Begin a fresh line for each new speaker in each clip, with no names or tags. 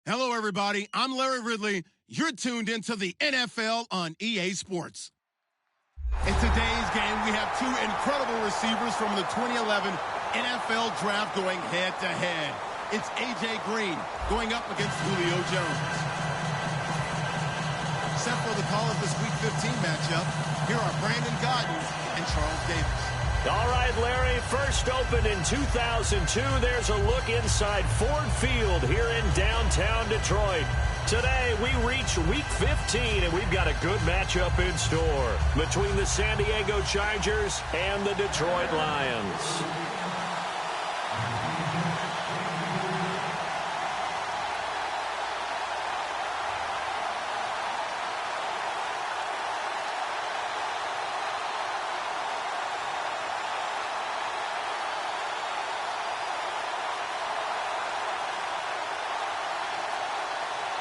Hello, everybody. I'm Larry Ridley. You're tuned into the NFL on EA Sports. In today's game, we have two incredible receivers from the 2011 NFL Draft going head-to-head. It's A.J. Green going up against Julio Jones. Set for the call of this Week 15 matchup, here are Brandon Godden and Charles Davis.
All right, Larry, first opened in 2002. There's a look inside Ford Field here in downtown Detroit. Today, we reach Week 15, and we've got a good matchup in store between the San Diego Chargers and the Detroit Lions.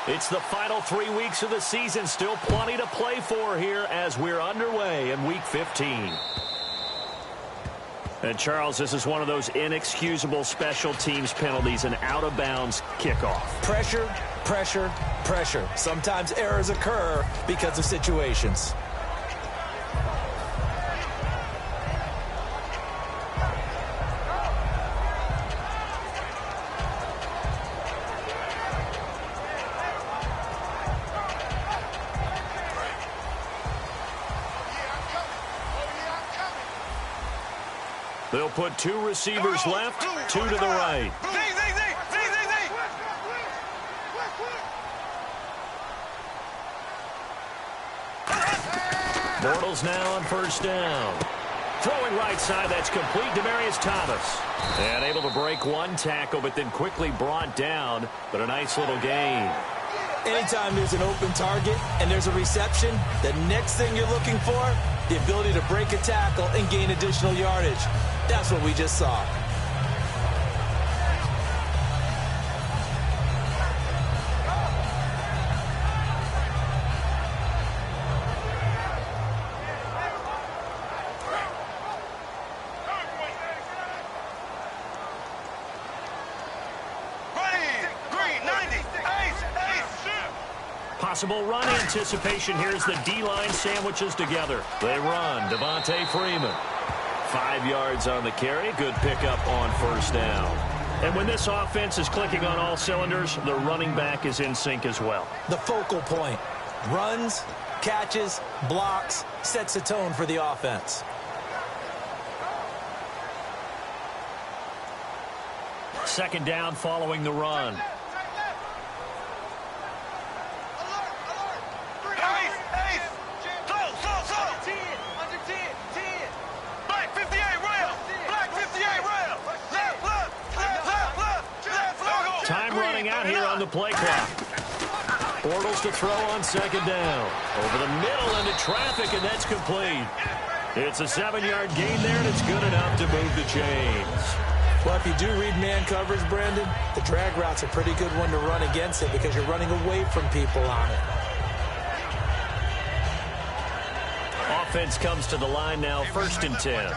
It's the final 3 weeks of the season. Still plenty to play for here as we're underway in Week 15. And, Charles, this is one of those inexcusable special teams penalties, an out-of-bounds kickoff.
Pressure, pressure, pressure. Sometimes errors occur because of situations.
They'll put two receivers left, two to the right. Bortles now on first down. Throwing right side, that's complete. Demaryius Thomas. And able to break one tackle, but then quickly brought down. But a nice little gain.
Anytime there's an open target and there's a reception, the next thing you're looking for, the ability to break a tackle and gain additional yardage. That's what we just saw.
Possible run anticipation. Here's the D-line sandwiches together. They run. Devontae Freeman. 5 yards on the carry. Good pickup on first down. And when this offense is clicking on all cylinders, the running back is in sync as well.
The focal point. Runs, catches, blocks, sets the tone for the offense.
Second down following the run. Time running out here on the play clock. Bortles to throw on second down. Over the middle into traffic, and that's complete. It's a 7-yard gain there, and it's good enough to move the chains.
Well, if you do read man coverage, Brandon, the drag route's a pretty good one to run against it because you're running away from people on it.
Offense comes to the line now, first and 10.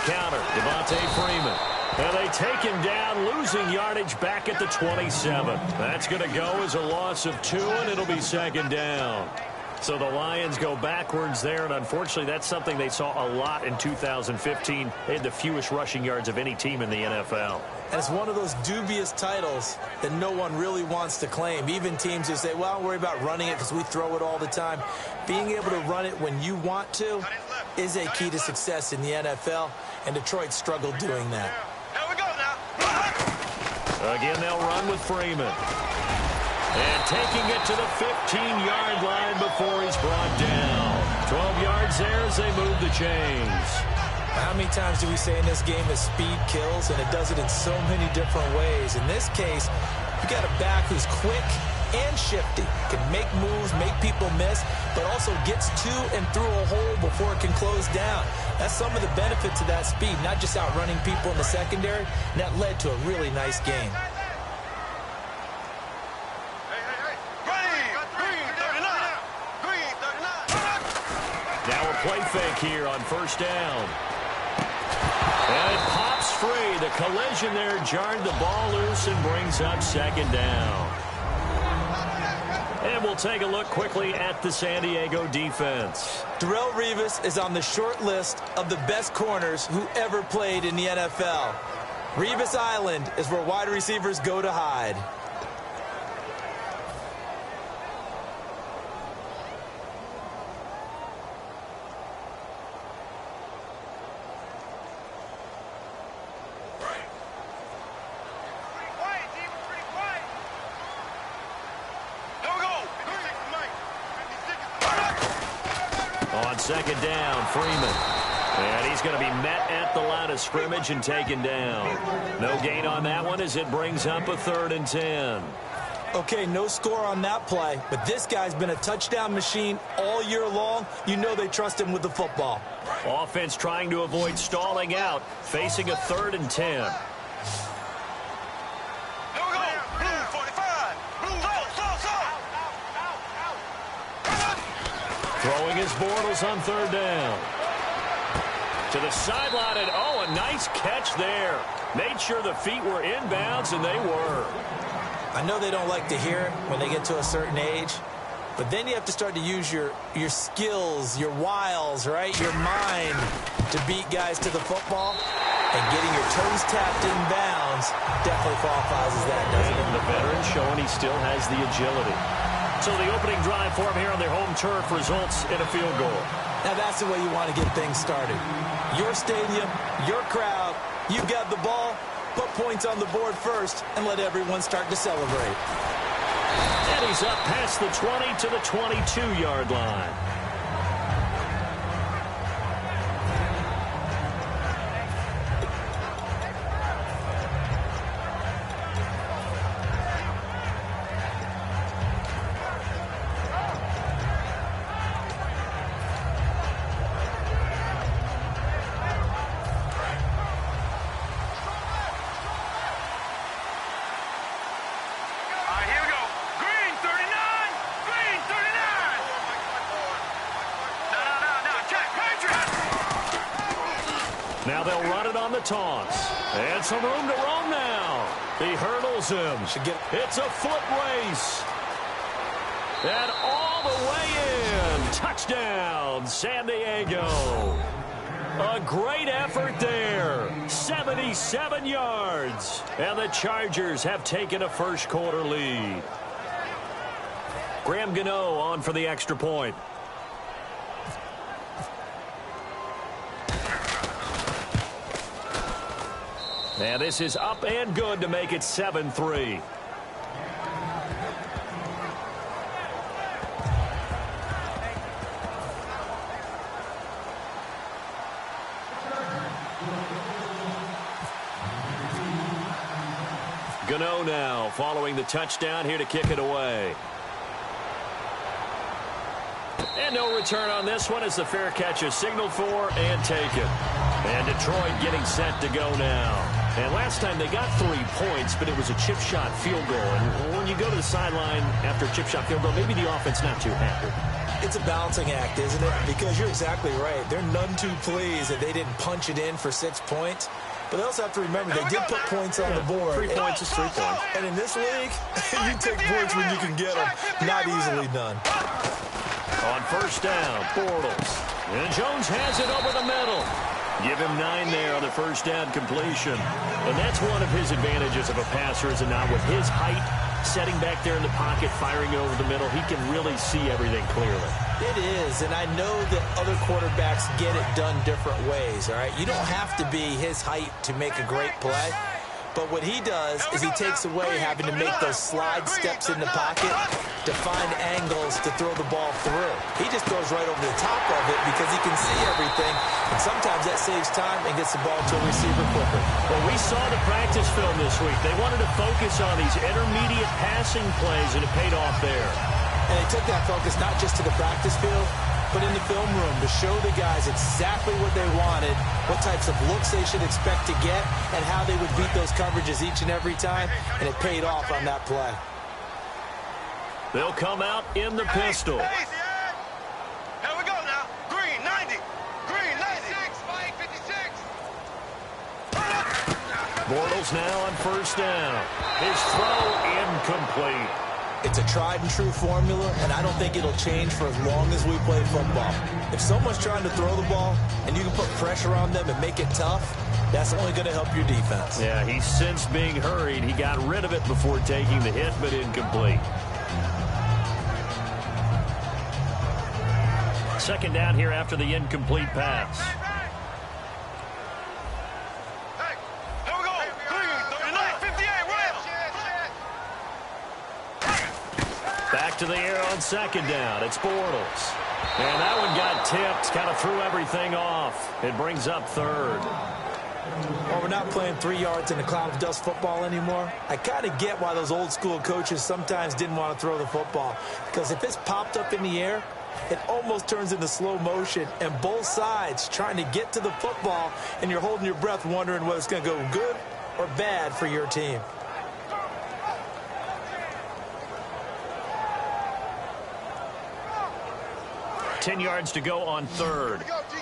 Counter, Devontae Freeman. And they take him down, losing yardage back at the 27. That's going to go as a loss of 2, and it'll be second down. So the Lions go backwards there, and unfortunately that's something they saw a lot in 2015. They had the fewest rushing yards of any team in the NFL.
And it's one of those dubious titles that no one really wants to claim. Even teams who say, well, don't worry about running it because we throw it all the time. Being able to run it when you want to is a key to success in the NFL, and Detroit struggled doing that.
Here we go now.
Again, they'll run with Freeman. And taking it to the 15-yard line before he's brought down. 12 yards there as they move the chains.
How many times do we say in this game that speed kills, and it does it in so many different ways? In this case, you got a back who's quick and shifty, can make moves, make people miss, but also gets to and through a hole before it can close down. That's some of the benefits of that speed, not just outrunning people in the secondary, and that led to a really nice game.
play fake here on first down. And it pops free. The collision there jarred the ball loose and brings up second down. And we'll take a look quickly at the San Diego defense.
Darrelle Revis is on the short list of the best corners who ever played in the NFL. Revis Island is where wide receivers go to hide.
Second down, Freeman. And he's going to be met at the line of scrimmage and taken down. No gain on that one as it brings up a 3rd and 10.
Okay, no score on that play, but this guy's been a touchdown machine all year long. You know they trust him with the football.
Offense trying to avoid stalling out, facing a 3rd and 10. Throwing his Bortles on 3rd down. To the sideline, and oh, a nice catch there. Made sure the feet were inbounds, and they were.
I know they don't like to hear it when they get to a certain age, but then you have to start to use your skills, your wiles, right? Your mind to beat guys to the football. And getting your toes tapped in bounds definitely qualifies as that, doesn't it?
The veteran showing he still has the agility. So the opening drive for him here on their home turf results in a field goal.
Now that's the way you want to get things started. Your stadium, your crowd, you've got the ball, put points on the board first, and let everyone start to celebrate.
And he's up past the 20 to the 22-yard line. Now they'll run it on the taunts. And some room to roam now. He hurdles him. It's a foot race. And all the way in. Touchdown, San Diego. A great effort there. 77 yards. And the Chargers have taken a first quarter lead. Graham Gano on for the extra point. And this is up and good to make it 7-3. Gano now following the touchdown here to kick it away. And no return on this one as the fair catch is signaled for and taken. And Detroit getting set to go now. And last time they got 3 points, but it was a chip shot field goal. And when you go to the sideline after a chip shot field goal, maybe the offense not too happy.
It's a balancing act, isn't it? Because you're exactly right. They're none too pleased that they didn't punch it in for 6 points. But they also have to remember they did put points on the board.
3 points is 3 points.
And in this league, you take points when you can get them. Not easily done.
On first down, Bortles. And Jones has it over the middle. Give him 9 there on the first down completion. And that's one of his advantages of a passer, is it not? With his height, setting back there in the pocket, firing over the middle, he can really see everything clearly.
It is, and I know that other quarterbacks get it done different ways, all right? You don't have to be his height to make a great play. But what he does is he takes away having to make those slide steps in the pocket to find angles to throw the ball through. He just throws right over the top of it because he can see everything, and sometimes that saves time and gets the ball to a receiver quicker.
Well, we saw the practice film this week. They wanted to focus on these intermediate passing plays, and it paid off there.
And they took that focus not just to the practice field, but in the film room to show the guys exactly what they wanted, what types of looks they should expect to get, and how they would beat those coverages each and every time, and it paid off on that play.
They'll come out in the pistol.
Here we go now. Green, 90.
Bortles now on first down. His throw incomplete.
It's a tried-and-true formula, and I don't think it'll change for as long as we play football. If someone's trying to throw the ball and you can put pressure on them and make it tough, that's only going to help your defense.
Yeah, he's since being hurried. He got rid of it before taking the hit, but incomplete. Second down here after the incomplete pass. Back to the air on second down. It's Bortles. And that one got tipped. Kind of threw everything off. It brings up third.
Well, we're not playing 3 yards in a cloud of dust football anymore. I kind of get why those old school coaches sometimes didn't want to throw the football. Because if it's popped up in the air, it almost turns into slow motion. And both sides trying to get to the football, and you're holding your breath wondering whether it's going to go good or bad for your team.
Ten yards to go on third.
Get off the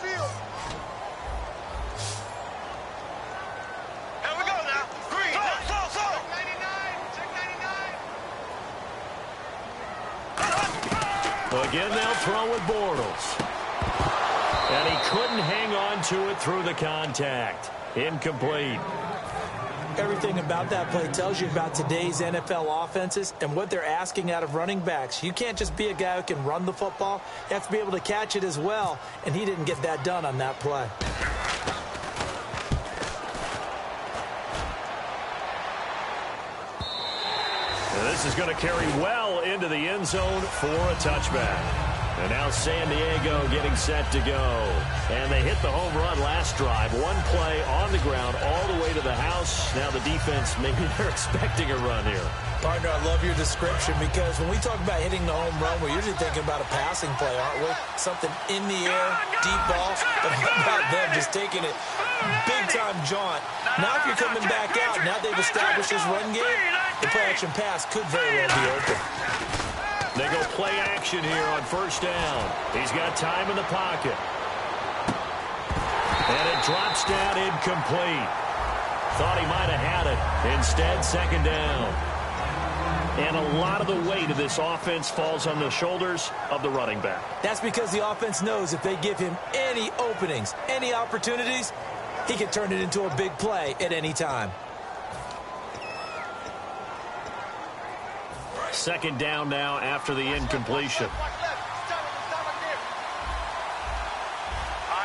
field. Here we go now. Green. So. 99.
Again, they'll throw with Bortles. And he couldn't hang on to it through the contact. Incomplete.
Everything about that play tells you about today's NFL offenses and what they're asking out of running backs. You can't just be a guy who can run the football. You have to be able to catch it as well, and he didn't get that done on that play.
And this is going to carry well into the end zone for a touchback. And now San Diego getting set to go. And they hit the home run last drive. One play on the ground all the way to the house. Now the defense, maybe they're expecting a run here.
Partner, I love your description because when we talk about hitting the home run, we're usually thinking about a passing play, aren't we? Something in the air, deep ball. But how about them just taking it big-time jaunt? Now if you're coming back out, now they've established this run game, the play-action pass could very well be open.
They go play action here on first down. He's got time in the pocket. And it drops down incomplete. Thought he might have had it. Instead, second down. And a lot of the weight of this offense falls on the shoulders of the running back.
That's because the offense knows if they give him any openings, any opportunities, he can turn it into a big play at any time.
Second down now after the incompletion.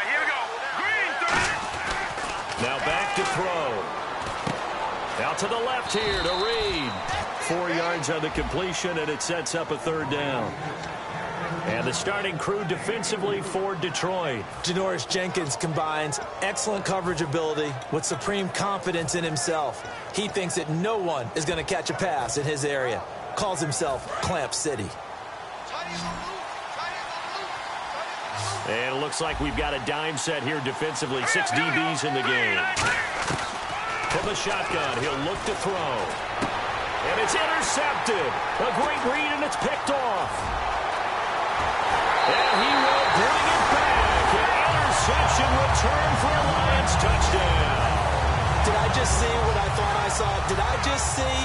Here we go. Green.
Now back to throw. Out to the left here to Reed. 4 yards on the completion, and it sets up a third down. And the starting crew defensively for Detroit.
Janoris Jenkins combines excellent coverage ability with supreme confidence in himself. He thinks that no one is going to catch a pass in his area. Calls himself Clamp City.
And it looks like we've got a dime set here defensively. 6 DBs in the game. From the shotgun, he'll look to throw. And it's intercepted. A great read, and it's picked off. And he will bring it back. An interception return for a Lions touchdown.
Did I just see what I thought I saw? Did I just see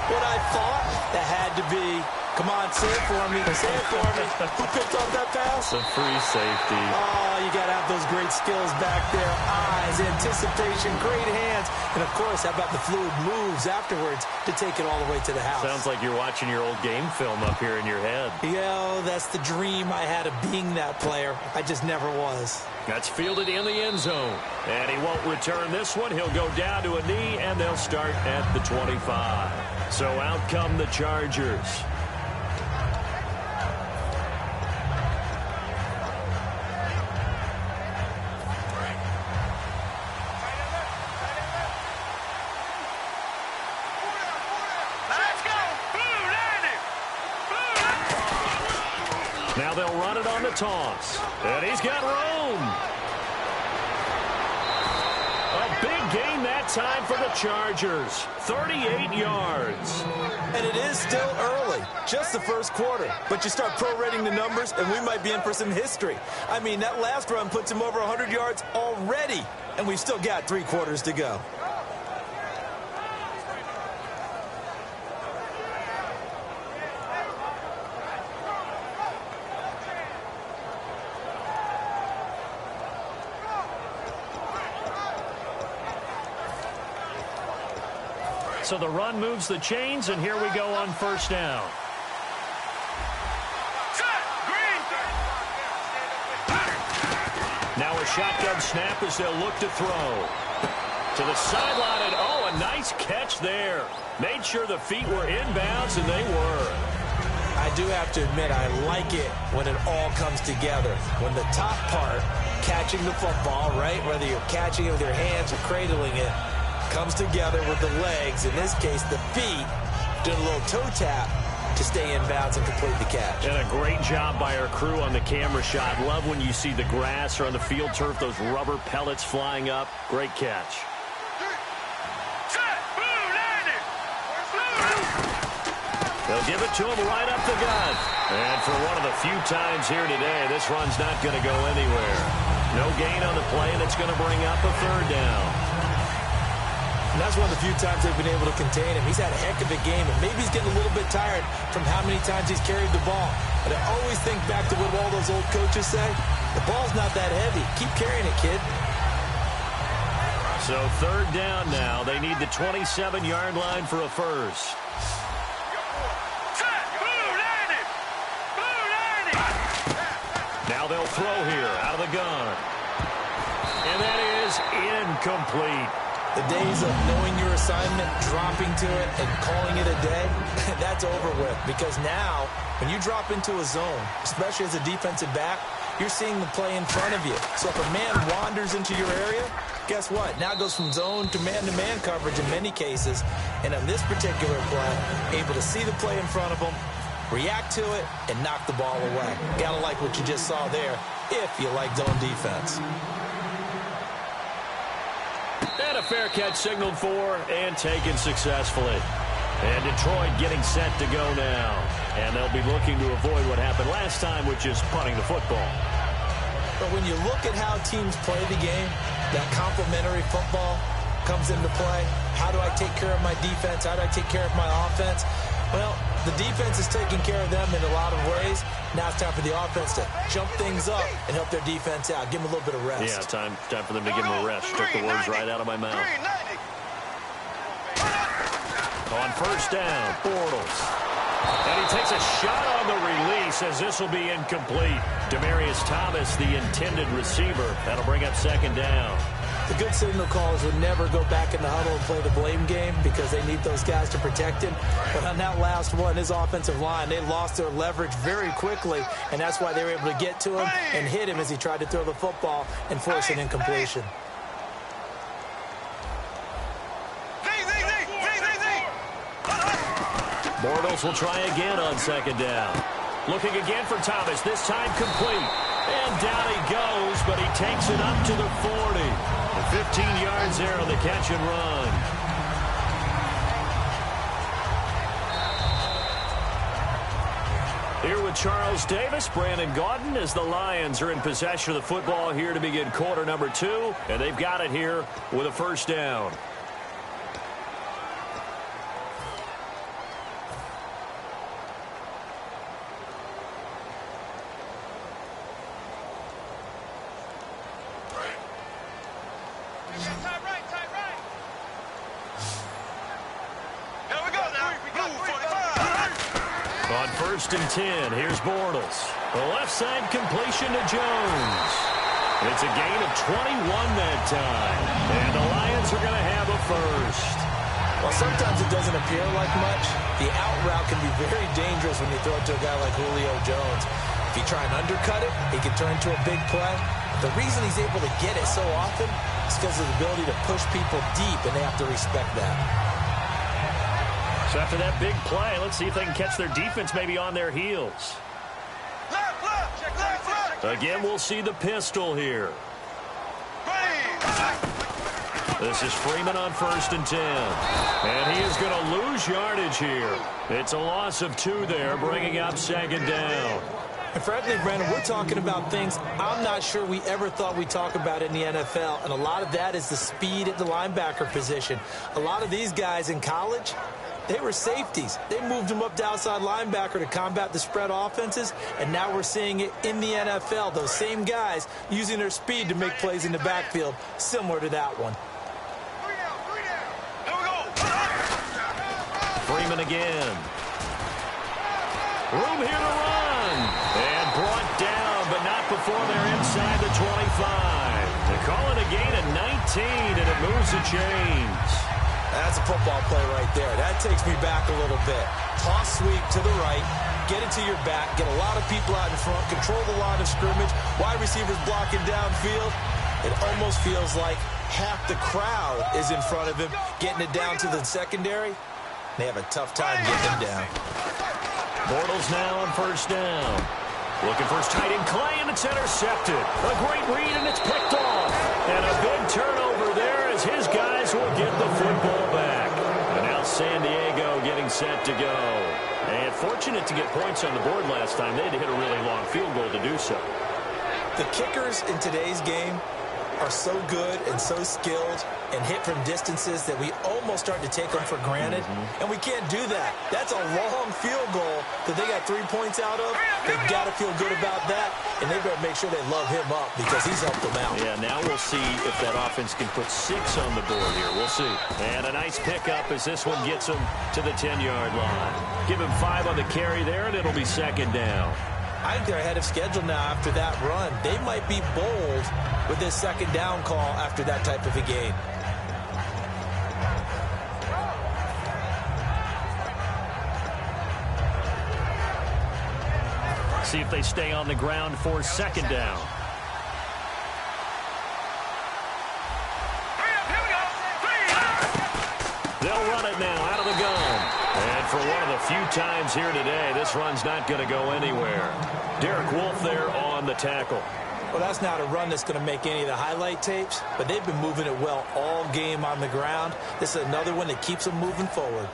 what I thought? That had to be. Come on, say it for me. Say it for me. Who picked off that pass?
The free safety.
Oh, you got to have those great skills back there. Eyes, anticipation, great hands. And, of course, how about the fluid moves afterwards to take it all the way to the house?
Sounds like you're watching your old game film up here in your head.
Yeah, that's the dream I had of being that player. I just never was.
That's fielded in the end zone. And he won't return this one. He'll go down to a knee, and they'll start at the 25. So out come the Chargers. Now they'll run it on the toss. And he's got room. A big gain that time for the Chargers. 38 yards.
And it is still early. Just the first quarter. But you start prorating the numbers, and we might be in for some history. I mean, that last run puts him over 100 yards already. And we've still got 3 quarters to go.
So the run moves the chains, and here we go on first down. Now a shotgun snap as they'll look to throw. To the sideline, and oh, a nice catch there. Made sure the feet were inbounds, and they were.
I do have to admit, I like it when it all comes together. When the top part, catching the football, right, whether you're catching it with your hands or cradling it, comes together with the legs, in this case the feet, doing a little toe tap to stay in bounds and complete the catch.
And a great job by our crew on the camera shot. Love when you see the grass or on the field turf, those rubber pellets flying up. Great catch. They'll give it to him right up the gut. And for one of the few times here today, this run's not going to go anywhere. No gain on the play, and it's going to bring up a third down.
And that's one of the few times they've been able to contain him. He's had a heck of a game, and maybe he's getting a little bit tired from how many times he's carried the ball. But I always think back to what all those old coaches say. The ball's not that heavy. Keep carrying it, kid.
So third down now. They need the 27-yard line for a first. Now they'll throw here out of the gun. And that is incomplete.
The days of knowing your assignment, dropping to it, and calling it a day, that's over with. Because now, when you drop into a zone, especially as a defensive back, you're seeing the play in front of you. So if a man wanders into your area, guess what? Now it goes from zone to man coverage in many cases. And on this particular play, able to see the play in front of him, react to it, and knock the ball away. Gotta like what you just saw there, if you like zone defense.
And a fair catch signaled for and taken successfully. And Detroit getting set to go now. And they'll be looking to avoid what happened last time, which is punting the football.
But when you look at how teams play the game, that complementary football comes into play. How do I take care of my defense? How do I take care of my offense? Well, the defense is taking care of them in a lot of ways. Now it's time for the offense to jump things up and help their defense out. Give them a little bit of rest.
Yeah, time for them to give them a rest. Took the words right out of my mouth. On first down, Bortles. And he takes a shot on the release as this will be incomplete. Demaryius Thomas, the intended receiver. That'll bring up second down.
The good signal callers would never go back in the huddle and play the blame game because they need those guys to protect him. But on that last one, his offensive line, they lost their leverage very quickly, and that's why they were able to get to him and hit him as he tried to throw the football and force an incompletion.
Bortles will try again on second down. Looking again for Thomas, this time complete. And down he goes, but he takes it up to the 40. 15 yards there on the catch and run. Here with Charles Davis, Brandon Gaudin, as the Lions are in possession of the football here to begin quarter number 2. And they've got it here with a first down. On first and 10, here's Bortles. The left side completion to Jones. It's a gain of 21 that time. And the Lions are going to have a first.
Well, sometimes it doesn't appear like much. The out route can be very dangerous when you throw it to a guy like Julio Jones. If you try and undercut it, it can turn into a big play. The reason he's able to get it so often is because of the ability to push people deep, and they have to respect that.
So after that big play, let's see if they can catch their defense maybe on their heels. Again, we'll see the pistol here. This is Freeman on first and 10. And he is going to lose yardage here. It's a loss of 2 there, bringing up second down.
And frankly, Brandon, we're talking about things I'm not sure we ever thought we'd talk about in the NFL. And a lot of that is the speed at the linebacker position. A lot of these guys in college, they were safeties. They moved them up to outside linebacker to combat the spread offenses, and now we're seeing it in the NFL. Those same guys using their speed to make plays in the backfield, similar to that one.
Freeman again. Room here to run. And brought down, but not before they're inside the 25. They call it a gain of 19, and it moves the chains.
That's a football play right there. That takes me back a little bit. Toss sweep to the right. Get it to your back. Get a lot of people out in front. Control the line of scrimmage. Wide receivers blocking downfield. It almost feels like half the crowd is in front of him, getting it down to the secondary. They have a tough time getting him down.
Bortles now on first down. Looking for his tight end Clay, and it's intercepted. A great read, and it's picked off. And a big turnover there as his guys will get the football back. And now San Diego getting set to go. And fortunate to get points on the board last time. They had to hit a really long field goal to do so.
The kickers in today's game are so good and so skilled and hit from distances that we almost start to take them for granted. And we can't do that. That's a long field goal that they got 3 points out of. They've got to feel good about that, and they better make sure they love him up because he's helped them out.
Yeah, now we'll see if that offense can put 6 on the board here. We'll see. And a nice pickup as this one gets him to the 10-yard line. Give him 5 on the carry there, and it'll be second down.
I think they're ahead of schedule now after that run. They might be bold with this second down call after that type of a game.
See if they stay on the ground for second down. They'll run it now out of the gun. And for one of the few times here today, this run's not going to go anywhere. Derek Wolfe there on the tackle.
Well, that's not a run that's going to make any of the highlight tapes, but they've been moving it well all game on the ground. This is another one that keeps them moving forward.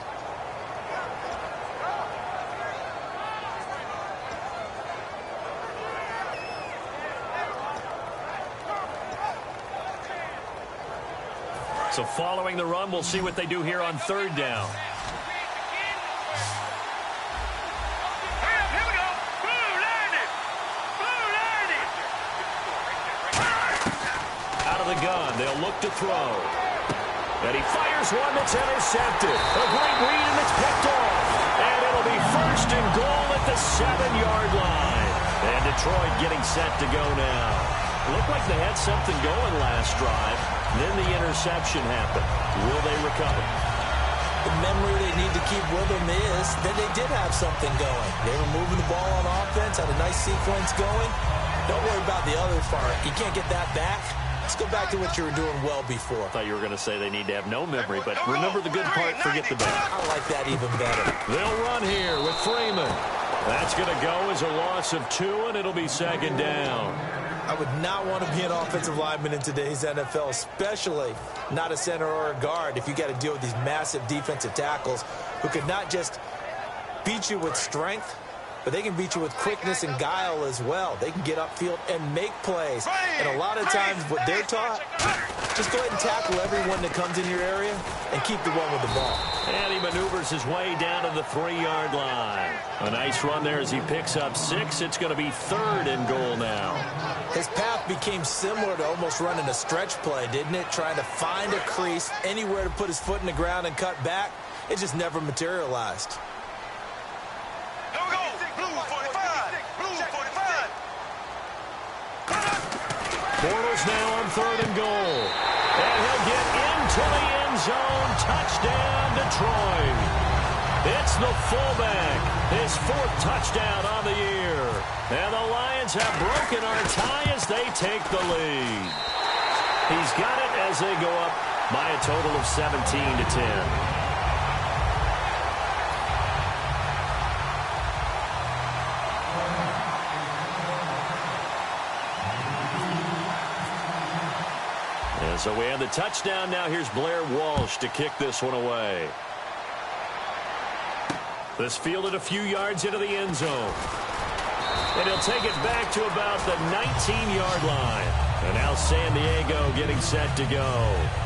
So following the run, we'll see what they do here on third down. Out of the gun, they'll look to throw. And he fires one that's intercepted. A great read, and it's picked off. And it'll be first and goal at the 7-yard line. And Detroit getting set to go now. Looked like they had something going last drive. Then the interception happened. Will they recover?
The memory they need to keep with them is that they did have something going. They were moving the ball on offense, had a nice sequence going. Don't worry about the other part. You can't get that back. Let's go back to what you were doing well before.
I thought you were going to say they need to have no memory, but remember the good part, forget the bad.
I like that even better.
They'll run here with Freeman. That's going to go as a loss of 2, and it'll be second down.
I would not want to be an offensive lineman in today's NFL, especially not a center or a guard, if you got to deal with these massive defensive tackles who could not just beat you with strength, but they can beat you with quickness and guile as well. They can get upfield and make plays. And a lot of times what they're taught, just go ahead and tackle everyone that comes in your area and keep the one with the ball.
And he maneuvers his way down to the 3-yard line. A nice run there as he picks up 6. It's going to be third and goal now.
His path became similar to almost running a stretch play, didn't it? Trying to find a crease, anywhere to put his foot in the ground and cut back. It just never materialized.
Here we go. Blue 45. Blue 45.
Bortles now on third and goal. And he'll get into the end zone. Touchdown, Detroit. It's the fullback. His 4th touchdown on the year. And the Lions have broken our tie as they take the lead. He's got it as they go up by a total of 17-10. So we have the touchdown. Now here's Blair Walsh to kick this one away. This fielded a few yards into the end zone. And he'll take it back to about the 19-yard line. And now San Diego getting set to go.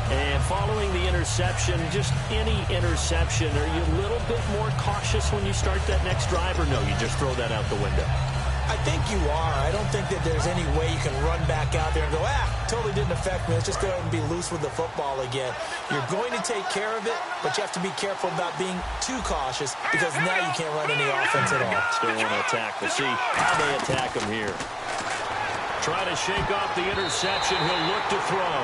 And following the interception, just any interception, are you a little bit more cautious when you start that next drive, or no, you just throw that out the window?
I think you are. I don't think that there's any way you can run back out there and go, totally didn't affect me. Let's just go ahead and be loose with the football again. You're going to take care of it, but you have to be careful about being too cautious because now you can't run any offense at all.
Still want to attack. We'll see how they attack him here. Trying to shake off the interception. He'll look to throw.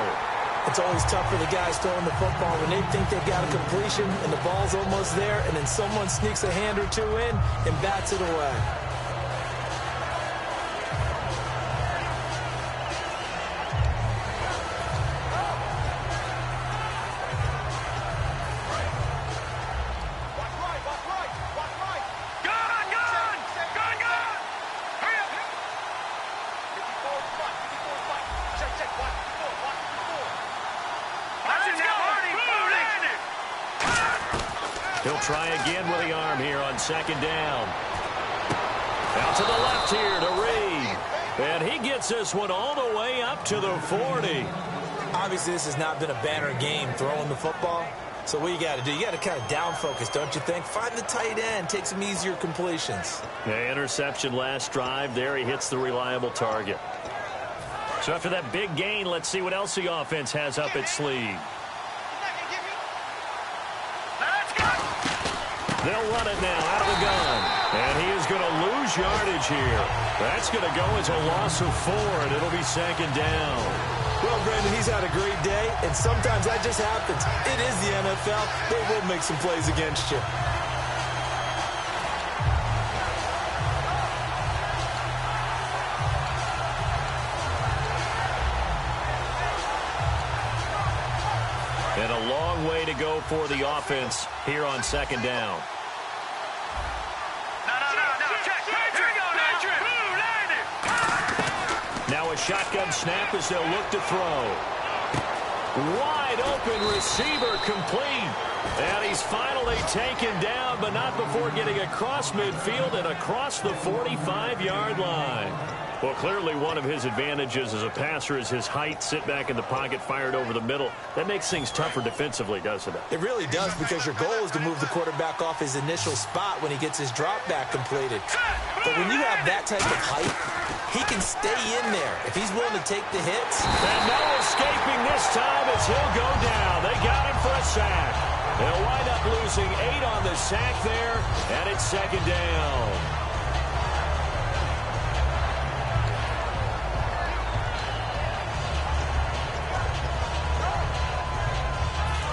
It's always tough for the guys throwing the football when they think they've got a completion and the ball's almost there, and then someone sneaks a hand or two in and bats it away.
He'll try again with the arm here on second down. Out to the left here to Reed. And he gets this one all the way up to the 40.
Obviously, this has not been a banner game throwing the football. So what you got to do, you got to kind of down focus, don't you think? Find the tight end, take some easier completions.
The interception last drive there. He hits the reliable target. So after that big gain, let's see what else the offense has up its sleeve. They'll run it now out of the gun. And he is going to lose yardage here. That's going to go as a loss of 4, and it'll be second down.
Well, Brandon, he's had a great day, and sometimes that just happens. It is the NFL. They will make some plays against you.
And a long way to go for the offense here on second down. Now a shotgun snap as they'll look to throw. Wide open receiver complete. And he's finally taken down, but not before getting across midfield and across the 45-yard line. Well, clearly one of his advantages as a passer is his height. Sit back in the pocket, fired over the middle. That makes things tougher defensively, doesn't it?
It really does, because your goal is to move the quarterback off his initial spot when he gets his drop back completed. But when you have that type of height, he can stay in there if he's willing to take the hits.
And no escaping this time as he'll go down. They got him for a sack. They'll wind up losing 8 on the sack there, and it's second down.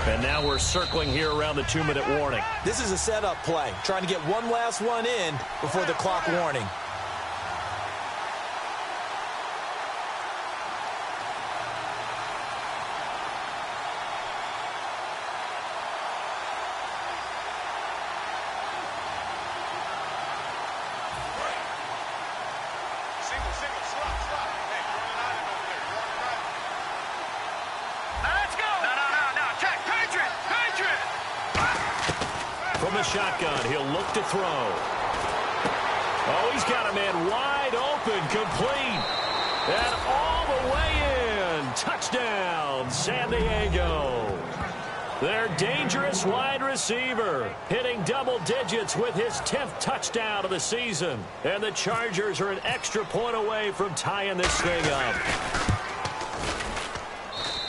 And now we're circling here around the 2-minute warning.
This is a setup play, trying to get one last one in before the clock warning.
From the shotgun, he'll look to throw. Oh, he's got a man wide open, complete. And all the way in. Touchdown, San Diego. Their dangerous wide receiver hitting double digits with his 10th touchdown of the season. And the Chargers are an extra point away from tying this thing up.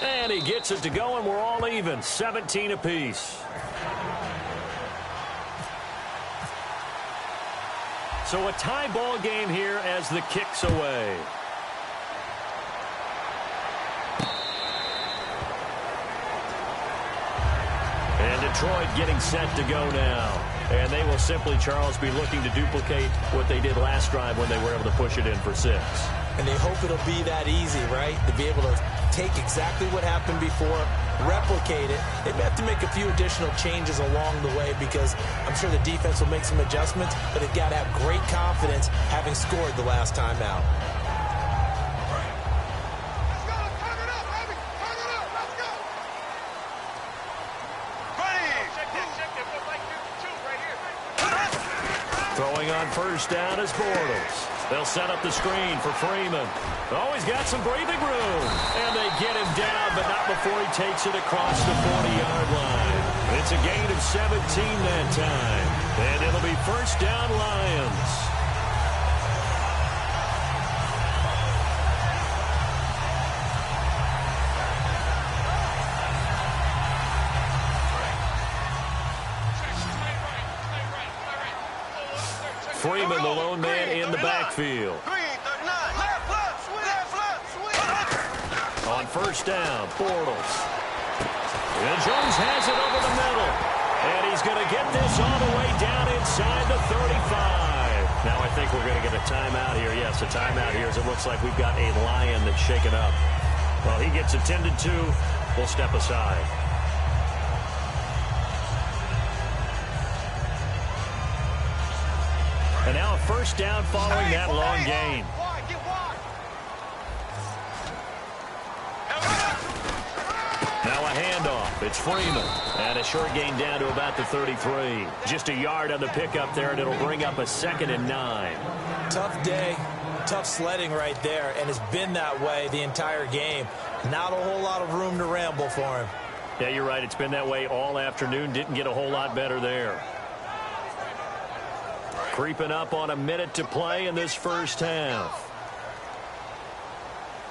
And he gets it to go, and we're all even, 17 apiece. So a tie ball game here as the kick's away. And Detroit getting set to go now. And they will simply, Charles, be looking to duplicate what they did last drive when they were able to push it in for 6.
And they hope it'll be that easy, right? To be able to take exactly what happened before, replicate it. They may have to make a few additional changes along the way because I'm sure the defense will make some adjustments, but they've got to have great confidence having scored the last time out.
Throwing on first down is Bortles. They'll set up the screen for Freeman. Oh, he's got some breathing room. And they get him down, but not before he takes it across the 40-yard line. It's a gain of 17 that time. And it'll be first down, Lions. Freeman, the lone man in the backfield. On first down, Bortles. And Jones has it over the middle. And he's going to get this all the way down inside the 35. Now I think we're going to get a timeout here. Yes, a timeout here as it looks like we've got a Lion that's shaken up. Well, he gets attended to. We'll step aside. And now a first down following that long gain. Now a handoff. It's Freeman. And a short gain down to about the 33. Just a yard on the pickup there, and it'll bring up a 2nd and 9.
Tough day, tough sledding right there, and it's been that way the entire game. Not a whole lot of room to ramble for him.
Yeah, you're right. It's been that way all afternoon. Didn't get a whole lot better there. Creeping up on a minute to play in this first half.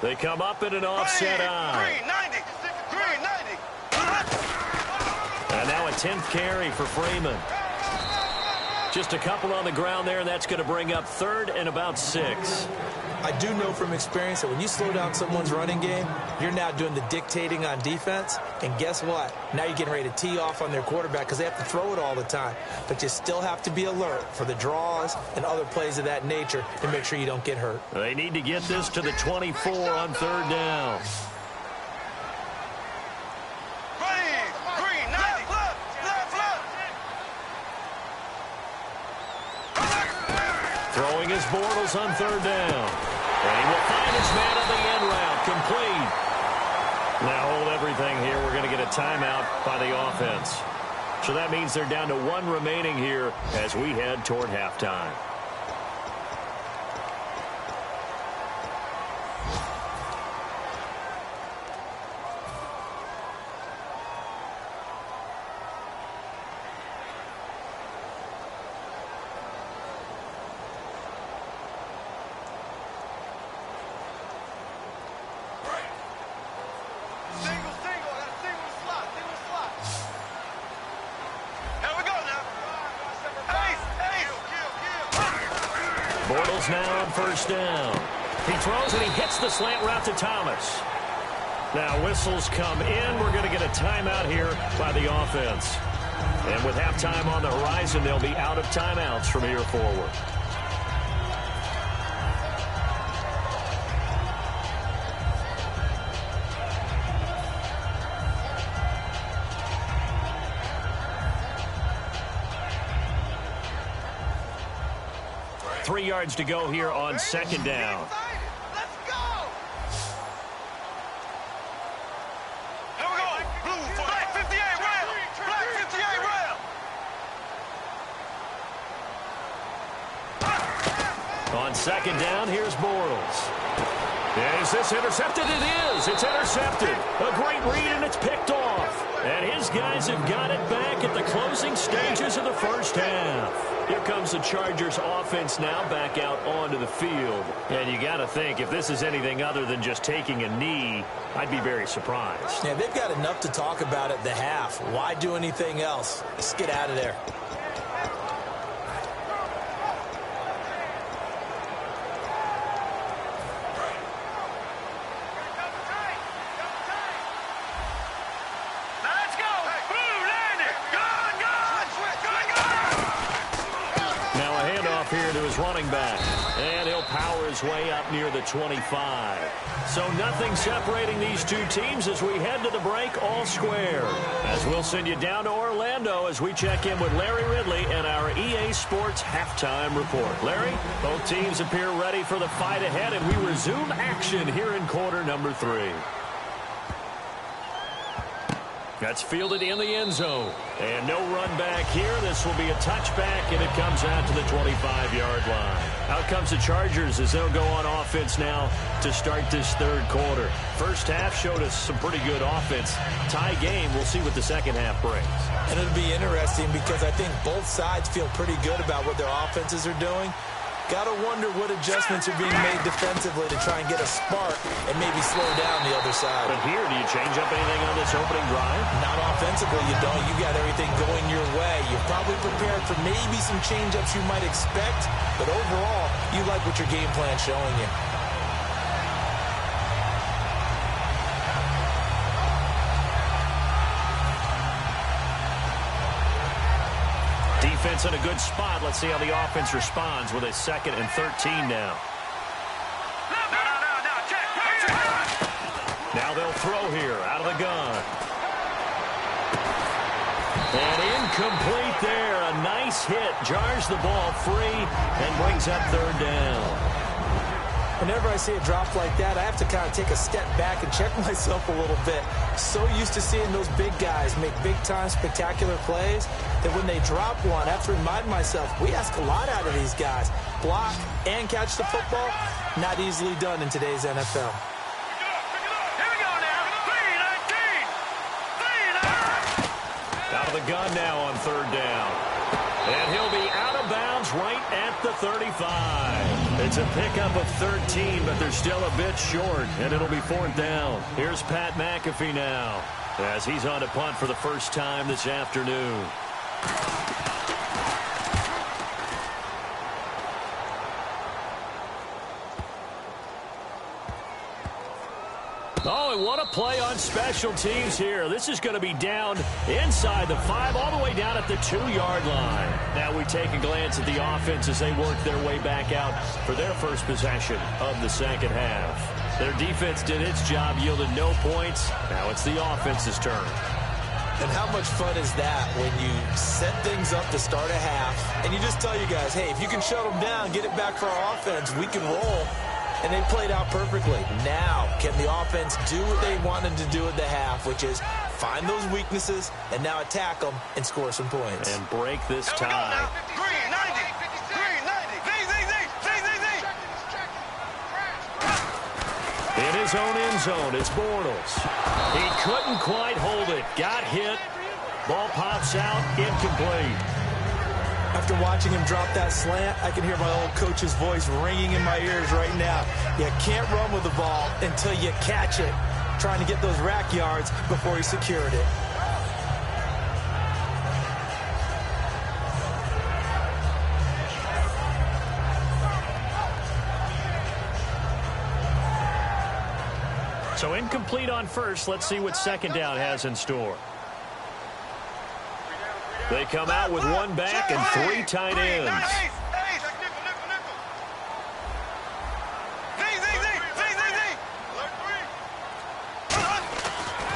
They come up in an offset eye. And now a 10th carry for Freeman. Just a couple on the ground there, and that's going to bring up 3rd and about 6.
I do know from experience that when you slow down someone's running game, you're now doing the dictating on defense. And guess what? Now you're getting ready to tee off on their quarterback because they have to throw it all the time. But you still have to be alert for the draws and other plays of that nature to make sure you don't get hurt.
They need to get this to the 24 on 3rd down. Throwing his Bortles on 3rd down. And he will find his man on the end route. Complete. Now hold everything here. We're going to get a timeout by the offense. So that means they're down to 1 remaining here as we head toward halftime. Bortles now on first down. He throws and he hits the slant route to Thomas. Now whistles come in. We're going to get a timeout here by the offense. And with halftime on the horizon, they'll be out of timeouts from here forward. Three yards to go here on 2nd down.
Let's go! Here we go. Blue for Black 58 round. Black 58 round.
On 2nd down, here's Bortles. Is this intercepted? It is. It's intercepted. A great read, and it's picked off. And his guys have got it back at the closing stages of the first half. Here comes the Chargers offense now back out onto the field. And you got to think, if this is anything other than just taking a knee, I'd be very surprised.
Yeah, they've got enough to talk about at the half. Why do anything else? Let's get out of there.
Here to his running back, and he'll power his way up near the 25. So nothing separating these two teams as we head to the break, all square. As we'll send you down to Orlando as we check in with Larry Ridley and our EA Sports halftime report. Larry, both teams appear ready for the fight ahead, and we resume action here in quarter number 3. That's fielded in the end zone. And no run back here. This will be a touchback, and it comes out to the 25-yard line. Out comes the Chargers as they'll go on offense now to start this 3rd quarter. First half showed us some pretty good offense. Tie game. We'll see what the second half brings.
And it'll be interesting because I think both sides feel pretty good about what their offenses are doing. Got to wonder what adjustments are being made defensively to try and get a spark and maybe slow down the other side.
But here, do you change up anything on this opening drive?
Not offensively, you don't. You got everything going your way. You probably prepared for maybe some change-ups you might expect, but overall, you like what your game plan's showing you.
Defense in a good spot. Let's see how the offense responds with a 2nd and 13 now. Now they'll throw here out of the gun. And incomplete there. A nice hit. Jars the ball free and brings up 3rd down.
Whenever I see a drop like that, I have to kind of take a step back and check myself a little bit. So used to seeing those big guys make big-time spectacular plays that when they drop one, I have to remind myself, we ask a lot out of these guys. Block and catch the football, not easily done in today's NFL.
Out of the gun now on 3rd down. And he'll be out of bounds right at the 35. It's a pickup of 13, but they're still a bit short, and it'll be 4th down. Here's Pat McAfee now as he's on to punt for the first time this afternoon. Oh, and what a play on special teams here. This is going to be down inside the 5, all the way down at the 2-yard line. Now we take a glance at the offense as they work their way back out for their first possession of the 2nd half. Their defense did its job, yielded no points. Now it's the offense's turn.
And how much fun is that when you set things up to start a half, and you just tell you guys, hey, if you can shut them down, get it back for our offense, we can roll. And they played out perfectly. Now, can the offense do what they wanted to do at the half, which is find those weaknesses and now attack them and score some points.
And break this tie.
Green, 90. Green, 90.
In his own end zone, it's Bortles. He couldn't quite hold it. Got hit. Ball pops out, incomplete.
After watching him drop that slant, I can hear my old coach's voice ringing in my ears right now. You can't run with the ball until you catch it. Trying to get those rack yards before he secured it.
So incomplete on first. Let's see what 2nd down has in store. They come out with 1 back and 3 tight ends.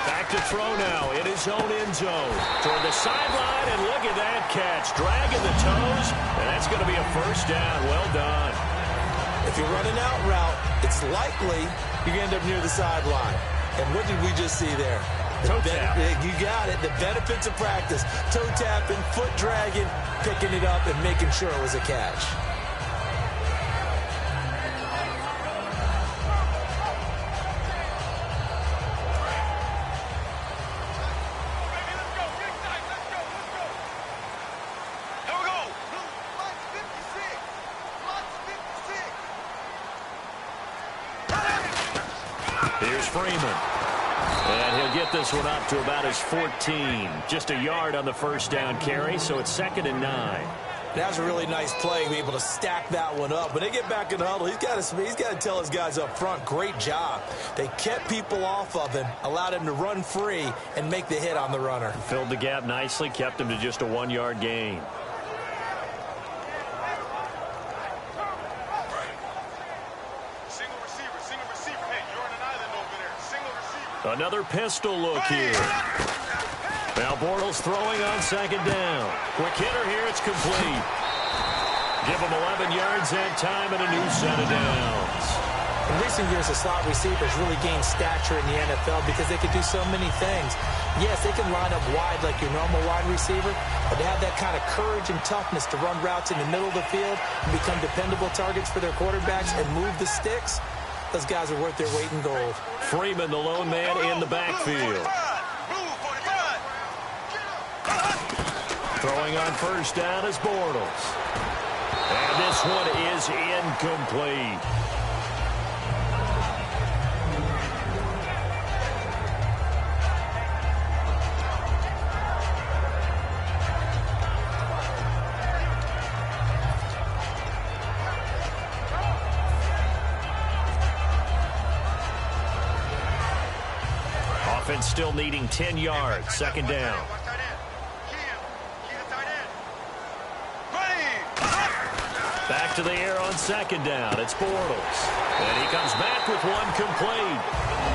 Back to throw now in his own end zone. Toward the sideline, and look at that catch. Dragging the toes, and that's going to be a 1st down. Well done.
If you're running out route, it's likely you're going to end up near the sideline. And what did we just see there?
Toe tap.
You got it. The benefits of practice. Toe tapping, foot dragging, picking it up, and making sure it was a catch.
Here's Freeman. And he'll get this one up to about his 14. Just a yard on the 1st down carry, so it's 2nd and 9.
That was a really nice play, be able to stack that one up. When they get back in the huddle, he's got to tell his guys up front, great job. They kept people off of him, allowed him to run free, and make the hit on the runner.
Filled the gap nicely, kept him to just a 1-yard gain. Another pistol look here. Now Bortles throwing on 2nd down. Quick hitter here, it's complete. Give him 11 yards that time and a new set of downs.
In recent years, the slot receivers really gained stature in the NFL because they could do so many things. Yes, they can line up wide like your normal wide receiver, but to have that kind of courage and toughness to run routes in the middle of the field and become dependable targets for their quarterbacks and move the sticks, those guys are worth their weight in gold.
Freeman, the lone man in the backfield. Throwing on 1st down is Bortles. And this one is incomplete. Offense still needing 10 yards. Second down. Back to the air on second down. It's Bortles. And he comes back with one complete.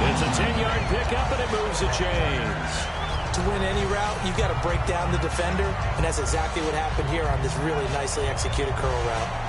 It's a 10-yard pickup, and it moves the chains.
To win any route, you've got to break down the defender, and that's exactly what happened here on this really nicely executed curl route.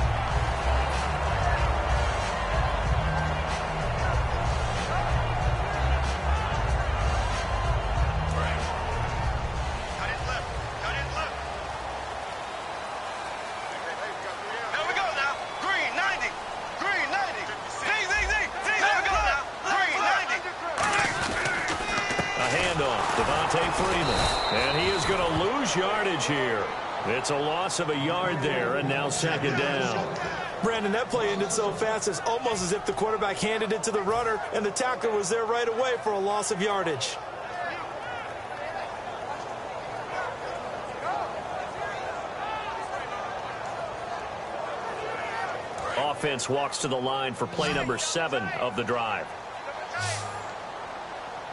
Yardage here. It's a loss of a yard there, and now second down.
Brandon, that play ended so fast, it's almost as if the quarterback handed it to the runner, and the tackler was there right away for a loss of yardage.
Offense walks to the line for play number 7 of the drive.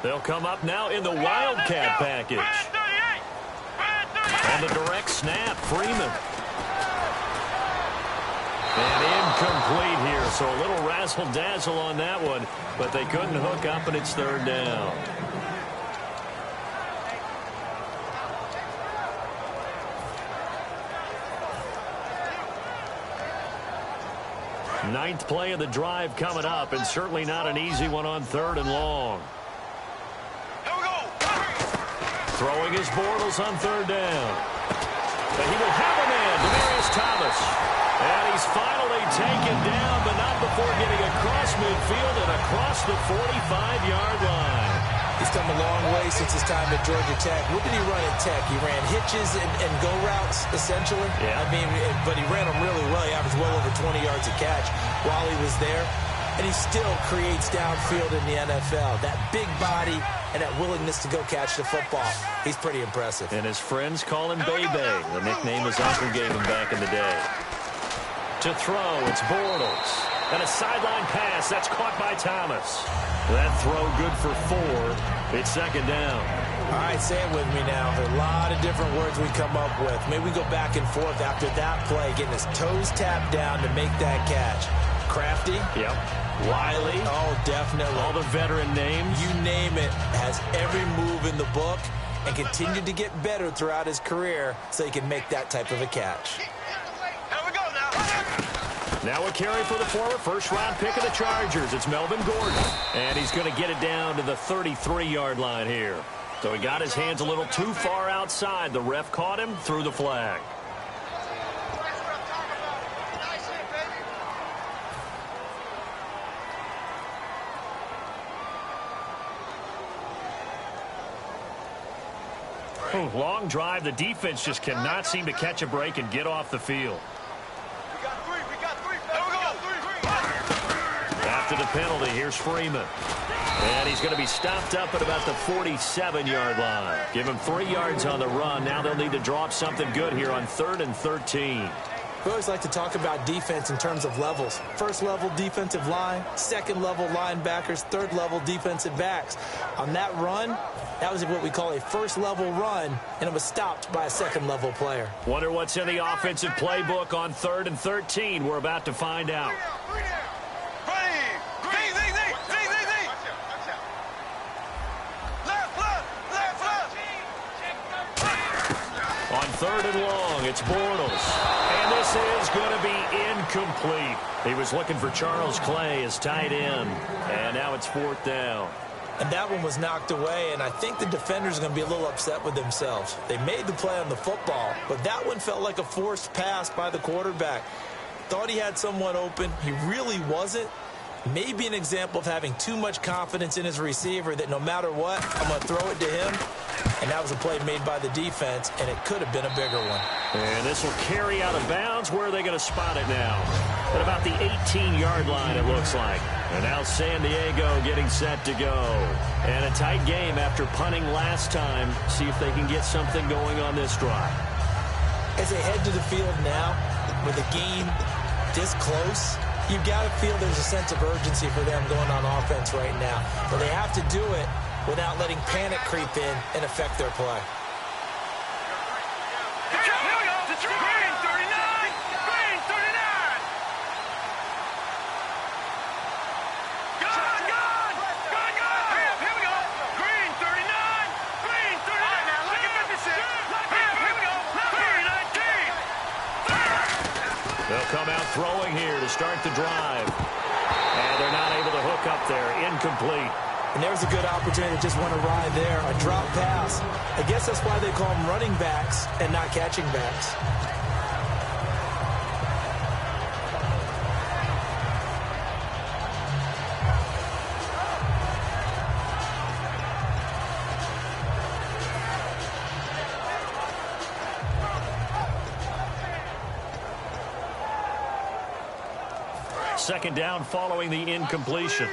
They'll come up now in the Wildcat package. And the direct snap, Freeman. And incomplete here, so a little razzle-dazzle on that one, but they couldn't hook up, and it's third down. Ninth play of the drive coming up, and certainly not an easy one on third and long. Throwing his Bortles on third down. But he will have a man, Demaryius Thomas. And he's finally taken down, but not before getting across midfield and across the 45-yard line.
He's come a long way since his time at Georgia Tech. What did he run at Tech? He ran hitches and go routes, essentially.
Yeah.
I mean, but he ran them really well. He averaged well over 20 yards a catch while he was there. And he still creates downfield in the NFL. That big body and that willingness to go catch the football. He's pretty impressive.
And his friends call him Bebe. The nickname his uncle gave him back in the day. To throw, it's Bortles. And a sideline pass. That's caught by Thomas. That throw good for 4. It's second down.
All right, say it with me now. There are a lot of different words we come up with. Maybe we go back and forth after that play, getting his toes tapped down to make that catch. Crafty.
Yep.
Wiley. Oh, definitely.
All the veteran names.
You name it. Has every move in the book and continued to get better throughout his career so he can make that type of a catch.
Here we go now.
Now a carry for the former first-round pick of the Chargers. It's Melvin Gordon. And he's going to get it down to the 33-yard line here. So he got his hands a little too far outside. The ref caught him, threw the flag. Long drive. The defense just cannot seem to catch a break and get off the field.
We got three. Here we go.
After the penalty, here's Freeman. And he's going to be stopped up at about the 47-yard line. Give him 3 yards on the run. Now they'll need to draw up something good here on 3rd and 13.
We always like to talk about defense in terms of levels. First level defensive line, second level linebackers, third level defensive backs. On that run, that was what we call a first level run, and it was stopped by a second level player.
Wonder what's in the offensive playbook on 3rd and 13. We're about to find out. On 3rd and long, it's Bortles. And this is going to be incomplete. He was looking for Charles Clay as tight end. And now it's 4th down.
And that one was knocked away, and I think the defenders are going to be a little upset with themselves. They made the play on the football, but that one felt like a forced pass by the quarterback. Thought he had someone open. He really wasn't. Maybe an example of having too much confidence in his receiver that no matter what, I'm going to throw it to him. And that was a play made by the defense, and it could have been a bigger one.
And this will carry out of bounds. Where are they going to spot it now? At about the 18-yard line, it looks like. And now San Diego getting set to go. And a tight game after punting last time. See if they can get something going on this drive.
As they head to the field now, with the game this close, you've got to feel there's a sense of urgency for them going on offense right now. But they have to do it without letting panic creep in and affect their play.
Green 39! Green 39! Gone! Here we go! Green 39! Green 39! All right, now look at 56. Here we go! Green 19!
They'll come out throwing here to start the drive. And they're not able to hook up there. Incomplete.
And there's a good opportunity to just want to ride there. A drop pass. I guess that's why they call them running backs and not catching backs.
Second down following the incompletion.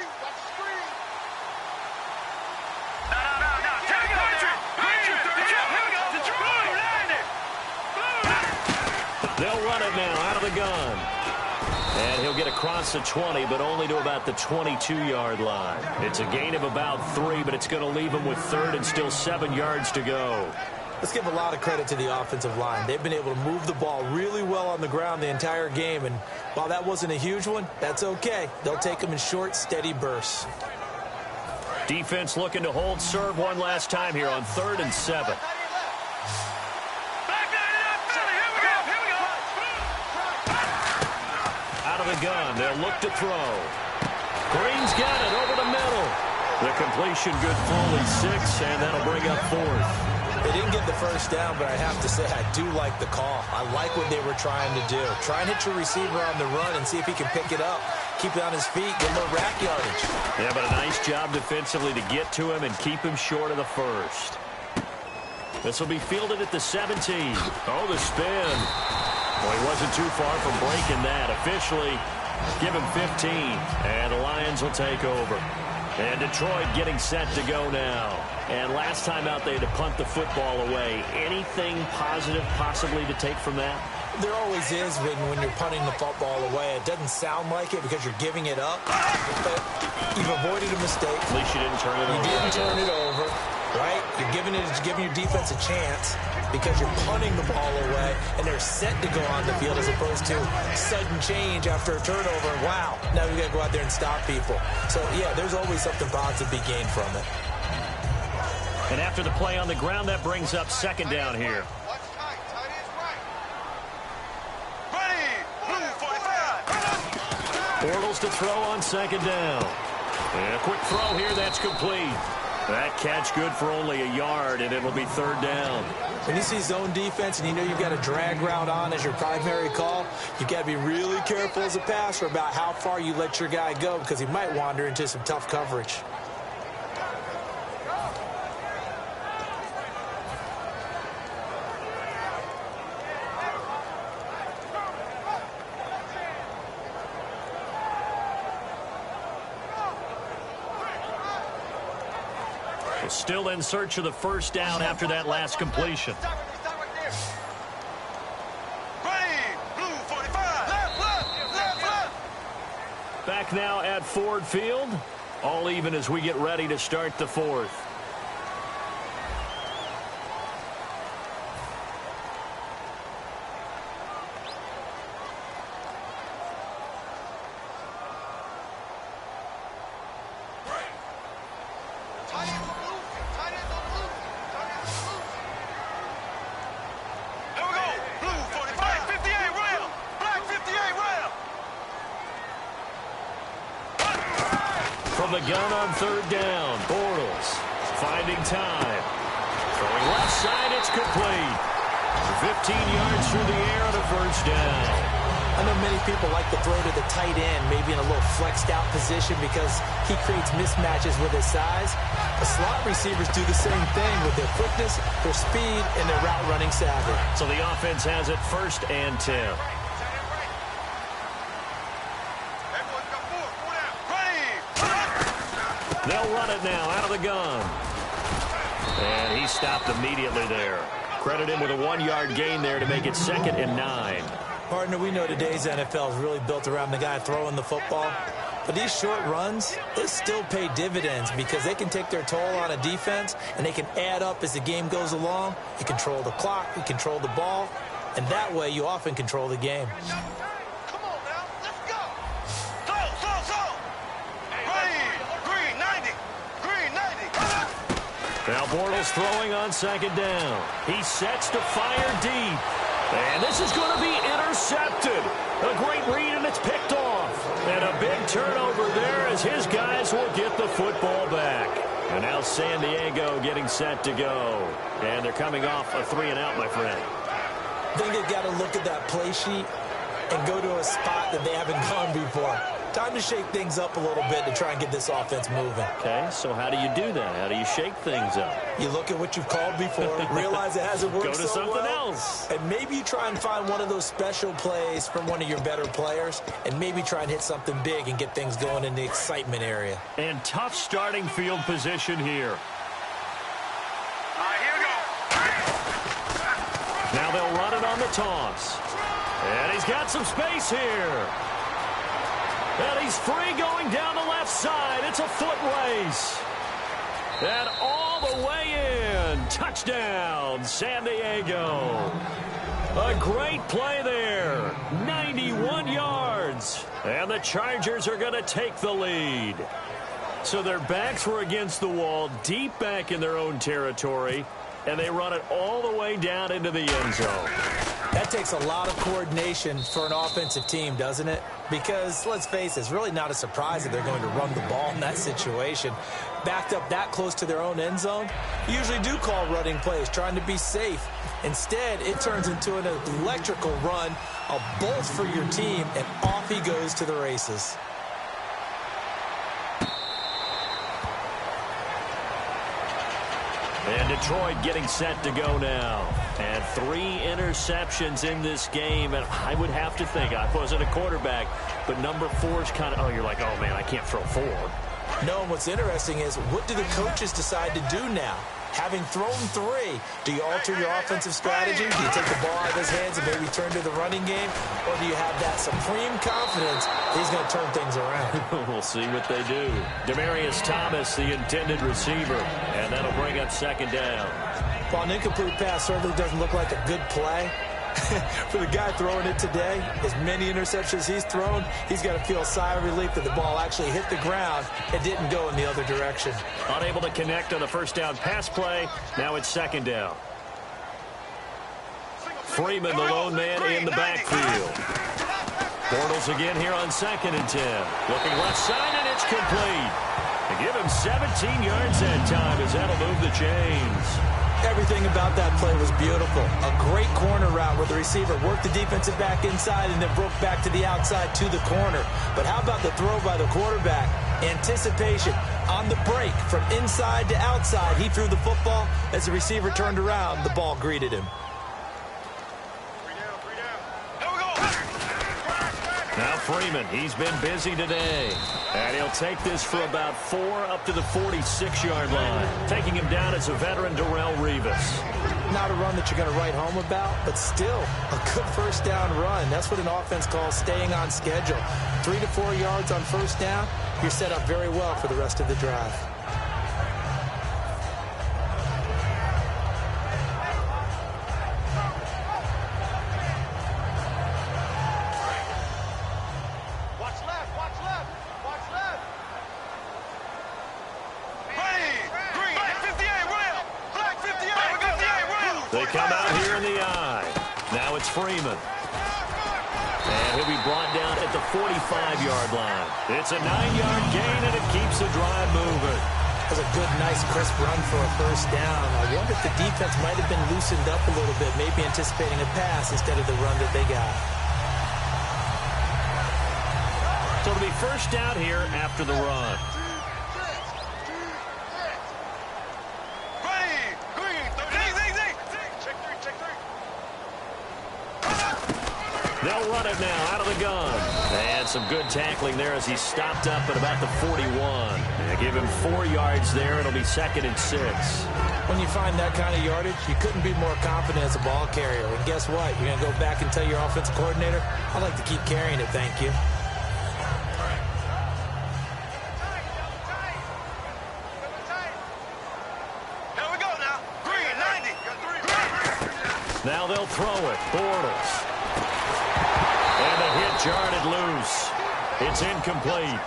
They'll run it now out of the gun. And he'll get across the 20, but only to about the 22-yard line. It's a gain of about 3, but it's going to leave him with third and still 7 yards to go.
Let's give a lot of credit to the offensive line. They've been able to move the ball really well on the ground the entire game. And while that wasn't a huge one, that's okay. They'll take them in short, steady bursts.
Defense looking to hold serve one last time here on 3rd and 7. Out of the gun, they'll look to throw. Green's got it over the middle. The completion good fully 6, and that'll bring up 4th.
They didn't get the first down, but I have to say I do like the call. I like what they were trying to do. Try and hit your receiver on the run and see if he can pick it up. Keep it on his feet, get a little rack yardage.
Yeah, but a nice job defensively to get to him and keep him short of the first. This will be fielded at the 17. Oh, the spin. Well, he wasn't too far from breaking that. Officially, give him 15, and the Lions will take over. And Detroit getting set to go now. And last time out, they had to punt the football away. Anything positive possibly to take from that?
There always is when you're punting the football away. It doesn't sound like it because you're giving it up, but you've avoided a mistake.
At least you didn't turn it over.
You didn't turn it over, right? You're giving your defense a chance because you're punting the ball away, and they're set to go on the field as opposed to sudden change after a turnover. And wow, now we got to go out there and stop people. So, yeah, there's always something positive to be gained from it.
And after the play on the ground, that brings up 2nd down here. Bortles to throw on 2nd down. And a quick throw here, that's complete. That catch good for only a yard, and it'll be 3rd down.
When you see zone defense and you know you've got a drag route on as your primary call, you've got to be really careful as a passer about how far you let your guy go because he might wander into some tough coverage.
Still in search of the first down after that last completion. Back now at Ford Field. All even as we get ready to start the 4th. The gun on 3rd down. Bortles finding time. Throwing left side, it's complete. 15 yards through the air on a first down.
I know many people like to throw to the tight end, maybe in a little flexed out position because he creates mismatches with his size. The slot receivers do the same thing with their quickness, their speed, and their route running savvy.
So the offense has it 1st and 10. They'll run it now out of the gun. And he stopped immediately there. Credit him with a 1-yard gain there to make it 2nd and 9.
Partner, we know today's NFL is really built around the guy throwing the football. But these short runs, they still pay dividends because they can take their toll on a defense, and they can add up as the game goes along. You control the clock, you control the ball, and that way you often control the game.
Come on now, let's go. Slow. Green 90.
Now Bortles throwing on second down. He sets to fire deep. And this is going to be intercepted. A great read, and it's picked off. And a big turnover there as his guys will get the football back. And now San Diego getting set to go. And they're coming off a 3-and-out, my friend.
I think they've got to look at that play sheet and go to a spot that they haven't gone before. Time to shake things up a little bit to try and get this offense moving.
Okay, so how do you do that? How do you shake things up?
You look at what you've called before, realize it hasn't worked
Go to
so
something
well,
else.
and maybe you try and find one of those special plays from one of your better players, and maybe try and hit something big and get things going in the excitement area.
And tough starting field position here.
All right, here we go.
Now they'll run it on the toss. And he's got some space here. And he's free going down the left side. It's a foot race. And all the way in. Touchdown, San Diego. A great play there. 91 yards. And the Chargers are going to take the lead. So their backs were against the wall, deep back in their own territory. And they run it all the way down into the end zone.
That takes a lot of coordination for an offensive team, doesn't it? Because, let's face it, it's really not a surprise that they're going to run the ball in that situation. Backed up that close to their own end zone, you usually do call running plays, trying to be safe. Instead, it turns into an electrical run, a bolt for your team, and off he goes to the races.
And Detroit getting set to go now. And 3 interceptions in this game. And I would have to think, I wasn't a quarterback, but number 4 is kind of, oh, you're like, oh, man, I can't throw 4.
No, and what's interesting is, what do the coaches decide to do now? Having thrown 3, do you alter your offensive strategy? Do you take the ball out of his hands and maybe turn to the running game? Or do you have that supreme confidence he's going to turn things around?
We'll see what they do. Demaryius Thomas, the intended receiver. And that'll bring up second down.
While an incomplete pass certainly doesn't look like a good play, for the guy throwing it today, as many interceptions he's thrown, he's got to feel a sigh of relief that the ball actually hit the ground and didn't go in the other direction.
Unable to connect on the first down pass play. Now it's second down. Freeman, the lone man in the backfield. Bortles again here on 2nd and 10. Looking left side, and it's complete. They give him 17 yards that time as that'll move the chains.
Everything about that play was beautiful. A great corner route where the receiver worked the defensive back inside and then broke back to the outside to the corner. But how about the throw by the quarterback? Anticipation on the break from inside to outside. He threw the football. As the receiver turned around, the ball greeted him.
Now Freeman, he's been busy today. And he'll take this for about 4 up to the 46-yard line. Taking him down is a veteran, Darrelle Revis.
Not a run that you're going to write home about, but still a good first down run. That's what an offense calls staying on schedule. 3 to 4 yards on first down, you're set up very well for the rest of the drive.
They come out here in the eye. Now it's Freeman. And he'll be brought down at the 45-yard line. It's a 9-yard gain, and it keeps the drive moving.
That was a good, nice, crisp run for a first down. I wonder if the defense might have been loosened up a little bit, maybe anticipating a pass instead of the run that they got.
So it'll be first down here after the run. They'll run it now out of the gun. And some good tackling there as he stopped up at about the 41. They give him 4 yards there. It'll be 2nd and 6.
When you find that kind of yardage, you couldn't be more confident as a ball carrier. And guess what? You're going to go back and tell your offensive coordinator, I'd like to keep carrying it, thank you.
they'll throw it. Bortles. And the hit jarred loose. It's incomplete.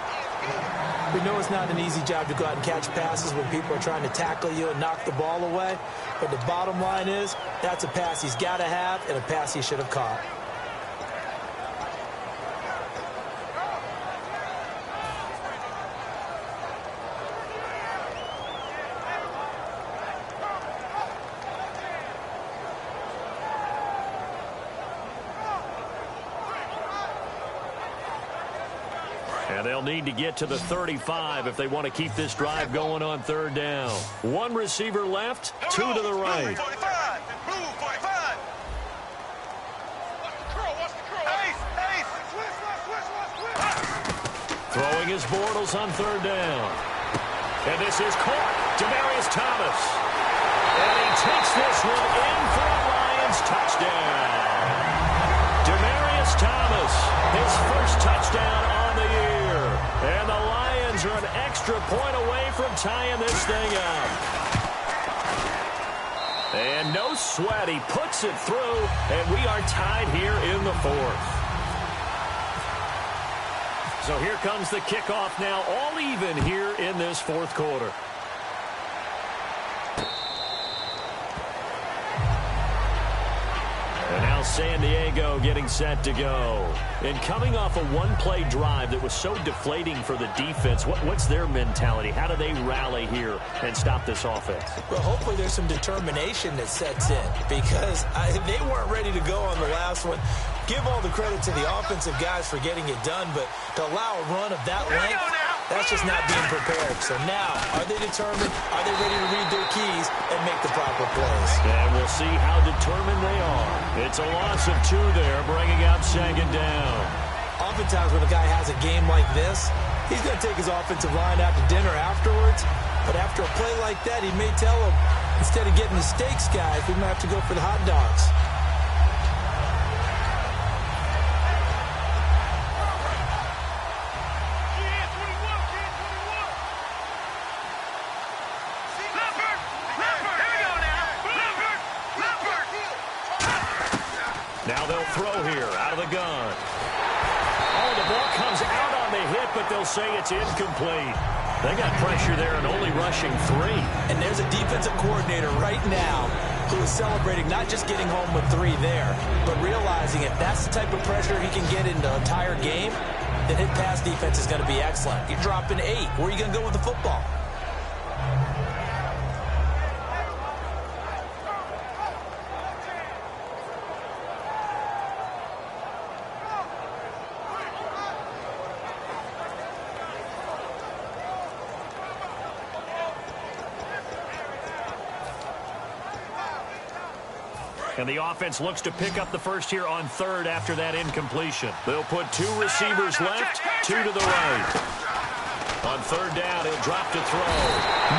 We know it's not an easy job to go out and catch passes when people are trying to tackle you and knock the ball away. But the bottom line is, that's a pass he's got to have and a pass he should have caught.
And they'll need to get to the 35 if they want to keep this drive going on third down. One receiver left, two to the right.
Blue 45. Blue 45. Watch the curl. Ace.
Throwing his Bortles on third down. And this is caught. Demaryius Thomas. And he takes this one in for a Lions touchdown. Demaryius Thomas, his first touchdown on the year. And the Lions are an extra point away from tying this thing up. And no sweat, he puts it through, and we are tied here in the fourth. So here comes the kickoff now, all even here in this fourth quarter. And now San Diego getting set to go. And coming off a one-play drive that was so deflating for the defense, what's their mentality? How do they rally here and stop this offense?
Well, hopefully there's some determination that sets in because they weren't ready to go on the last one. Give all the credit to the offensive guys for getting it done, but to allow a run of that length, that's just not being prepared. So now, are they determined? Are they ready to read their keys and make the proper plays?
And we'll see how determined they are. It's a loss of 2 there, bringing out second down.
Oftentimes when a guy has a game like this, he's going to take his offensive line out to dinner afterwards. But after a play like that, he may tell him, instead of getting the steaks, guys, we might have to go for the hot dogs.
Now they'll throw here out of the gun. Oh, the ball comes out on the hit, but they'll say it's incomplete. They got pressure there and only rushing 3.
And there's a defensive coordinator right now who is celebrating not just getting home with 3 there, but realizing if that's the type of pressure he can get in the entire game, then his pass defense is going to be excellent. You're dropping 8. Where are you going to go with the football?
And the offense looks to pick up the first here on third after that incompletion. They'll put 2 receivers left, 2 to the right. On third down, he'll drop to throw.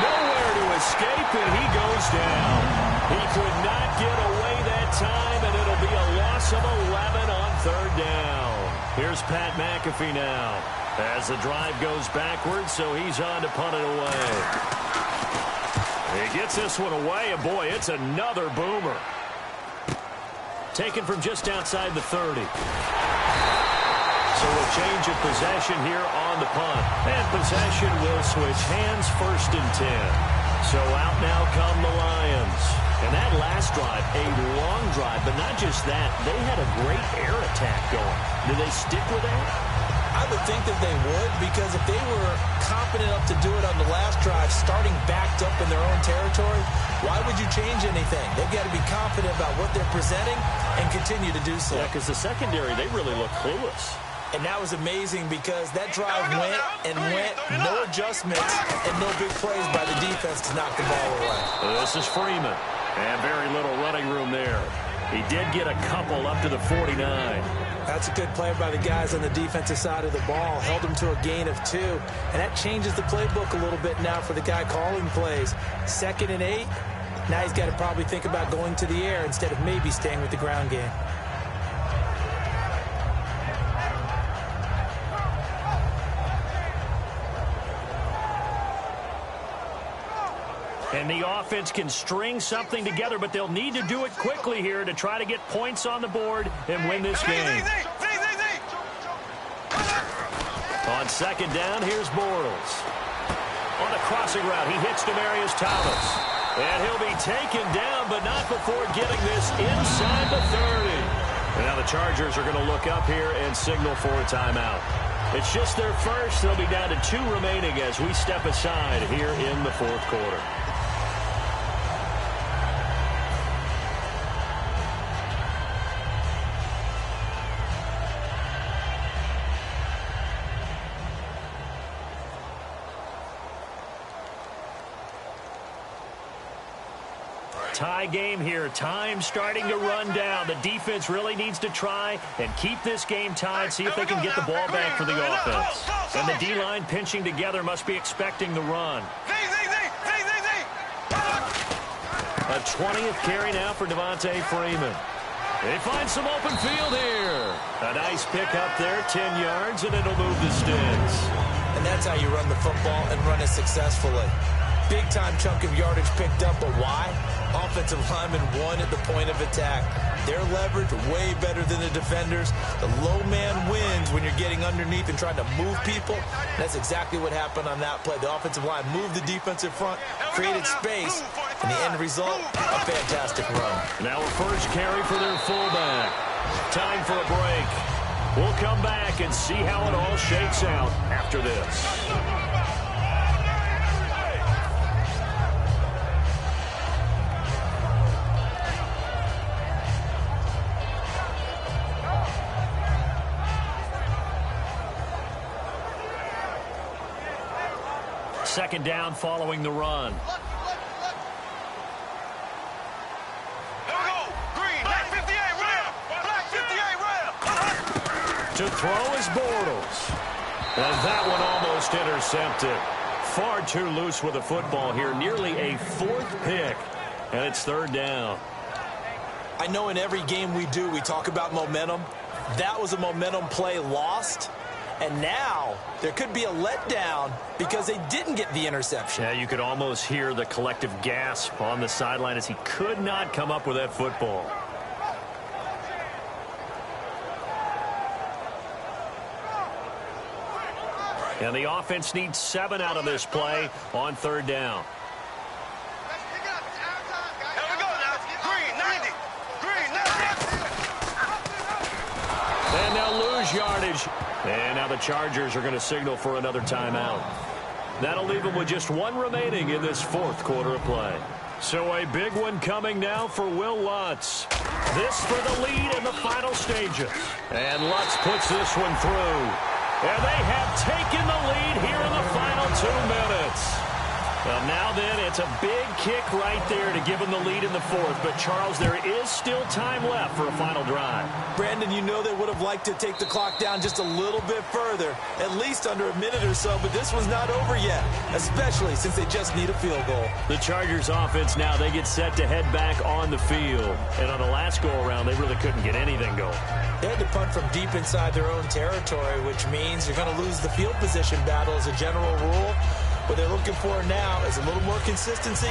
Nowhere to escape, and he goes down. He could not get away that time, and it'll be a loss of 11 on third down. Here's Pat McAfee now as the drive goes backwards, so he's on to punt it away. He gets this one away, and boy, it's another boomer. Taken from just outside the 30. So a change of possession here on the punt. And possession will switch hands, 1st and 10. So out now come the Lions. And that last drive, a long drive, but not just that. They had a great air attack going. Do they stick with that?
I would think that they would, because if they were confident enough to do it on the last drive, starting backed up in their own territory, why would you change anything? They've got to be confident about what they're presenting and continue to do so.
Yeah, because the secondary, they really look clueless.
And that was amazing because that drive went and went, no adjustments and no big plays by the defense to knock the ball away.
This is Freeman, and very little running room there. He did get a couple up to the 49.
That's a good play by the guys on the defensive side of the ball. Held them to a gain of 2. And that changes the playbook a little bit now for the guy calling plays. 2nd and 8. Now he's got to probably think about going to the air instead of maybe staying with the ground game.
And the offense can string something together, but they'll need to do it quickly here to try to get points on the board and win this game. On second down, here's Bortles. On the crossing route, he hits Demaryius Thomas. And he'll be taken down, but not before getting this inside the 30. And now the Chargers are going to look up here and signal for a timeout. It's just their first. They'll be down to 2 remaining as we step aside here in the fourth quarter. Tie game here. Time starting to run down. The defense really needs to try and keep this game tied, see if they can get the ball back for the offense. And the D-line pinching together must be expecting the run. A 20th carry now for Devontae Freeman. They find some open field here. A nice pickup there, 10 yards, and it'll move the sticks.
And that's how you run the football and run it successfully. Big-time chunk of yardage picked up, but why? Offensive linemen won at the point of attack. Their leverage way better than the defenders. The low man wins when you're getting underneath and trying to move people. That's exactly what happened on that play. The offensive line moved the defensive front, created space, and the end result, a fantastic run.
Now a first carry for their fullback. Time for a break. We'll come back and see how it all shakes out after this. Second down following the run. To throw is Bortles. And that one almost intercepted. Far too loose with the football here. Nearly a 4th pick. And it's third down.
I know in every game we do, we talk about momentum. That was a momentum play lost. And now there could be a letdown because they didn't get the interception.
Yeah, you could almost hear the collective gasp on the sideline as he could not come up with that football. And the offense needs 7 out of this play on third down. And they'll lose yardage. And now the Chargers are going to signal for another timeout. That'll leave them with just 1 remaining in this fourth quarter of play. So a big one coming now for Will Lutz. This for the lead in the final stages. And Lutz puts this one through. And they have taken the lead here in the final 2 minutes. Well, now then, it's a big kick right there to give them the lead in the fourth. But, Charles, there is still time left for a final drive.
Brandon, you know they would have liked to take the clock down just a little bit further, at least under a minute or so, but this one's not over yet, especially since they just need a field goal.
The Chargers offense now, they get set to head back on the field. And on the last go-around, they really couldn't get anything going.
They had to punt from deep inside their own territory, which means you're going to lose the field position battle as a general rule. What they're looking for now is a little more consistency,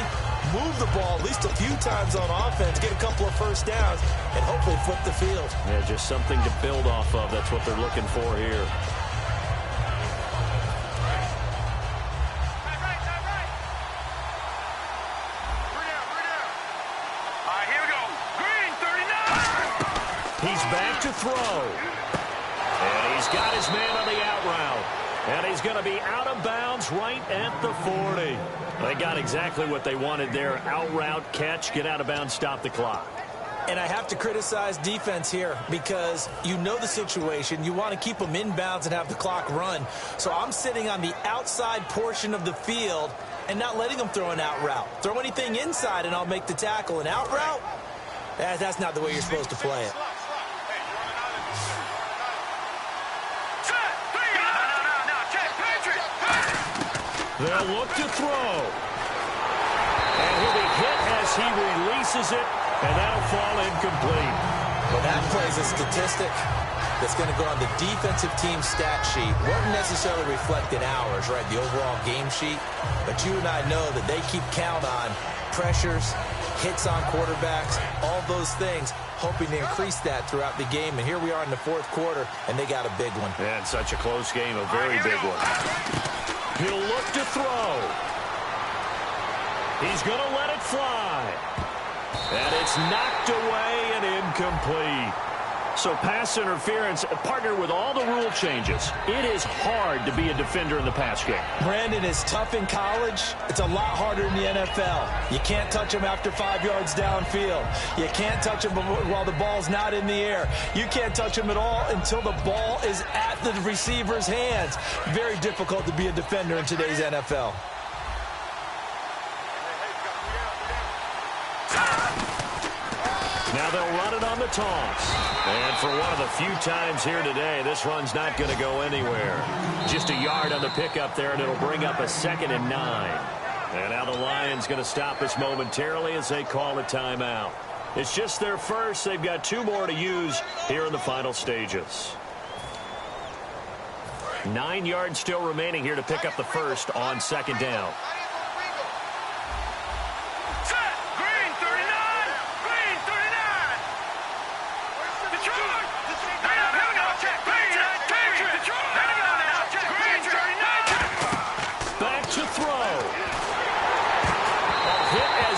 move the ball at least a few times on offense, get a couple of first downs, and hopefully flip the field.
Yeah, just something to build off of. That's what they're looking for here. He's back to throw. And he's got his man on the out route. And he's going to be out of bounds right at the 40. They got exactly what they wanted there. Out route, catch, get out of bounds, stop the clock.
And I have to criticize defense here because you know the situation. You want to keep them inbounds and have the clock run. So I'm sitting on the outside portion of the field and not letting them throw an out route. Throw anything inside and I'll make the tackle. An out route? That's not the way you're supposed to play it.
They'll look to throw. And he'll be hit as he releases it, and that'll fall incomplete.
Well, that play's a statistic. that's going to go on the defensive team stat sheet won't necessarily reflect in ours, right, the overall game sheet. But you and I know that they keep count on pressures, hits on quarterbacks, all those things, hoping to increase that throughout the game. And here we are in the fourth quarter, and they got a big one.
And such a close game, a very big one. He'll look to throw. He's going to let it fly. And it's knocked away and incomplete. So pass interference, partnered with all the rule changes. It is hard to be a defender in the pass game.
Brandon, is tough in college. It's a lot harder in the NFL. You can't touch him after 5 yards downfield. You can't touch him while the ball's not in the air. You can't touch him at all until the ball is at the receiver's hands. Very difficult to be a defender in today's NFL.
Now they'll run it on the toss. And for one of the few times here today, this run's not going to go anywhere. Just a yard on the pickup there, and it'll bring up a 2nd and 9. And now the Lions going to stop us momentarily as they call a timeout. It's just their first. They've got 2 more to use here in the final stages. 9 yards still remaining here to pick up the first on 2nd down.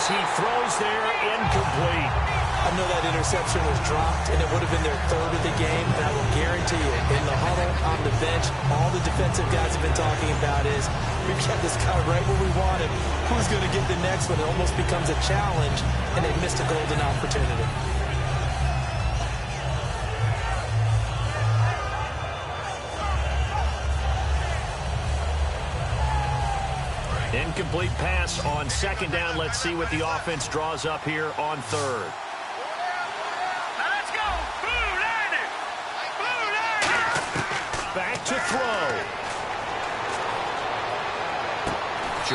He throws there, incomplete.
I know that interception was dropped, and it would have been their 3rd of the game, and I will guarantee you, in the huddle, on the bench, all the defensive guys have been talking about is, we've got this guy right where we want him. Who's going to get the next one? It almost becomes a challenge, and they missed a golden opportunity.
Incomplete pass on 2nd down. Let's see what the offense draws up here on 3rd.
Now let's go. Blue landed. Blue landed.
Back to throw.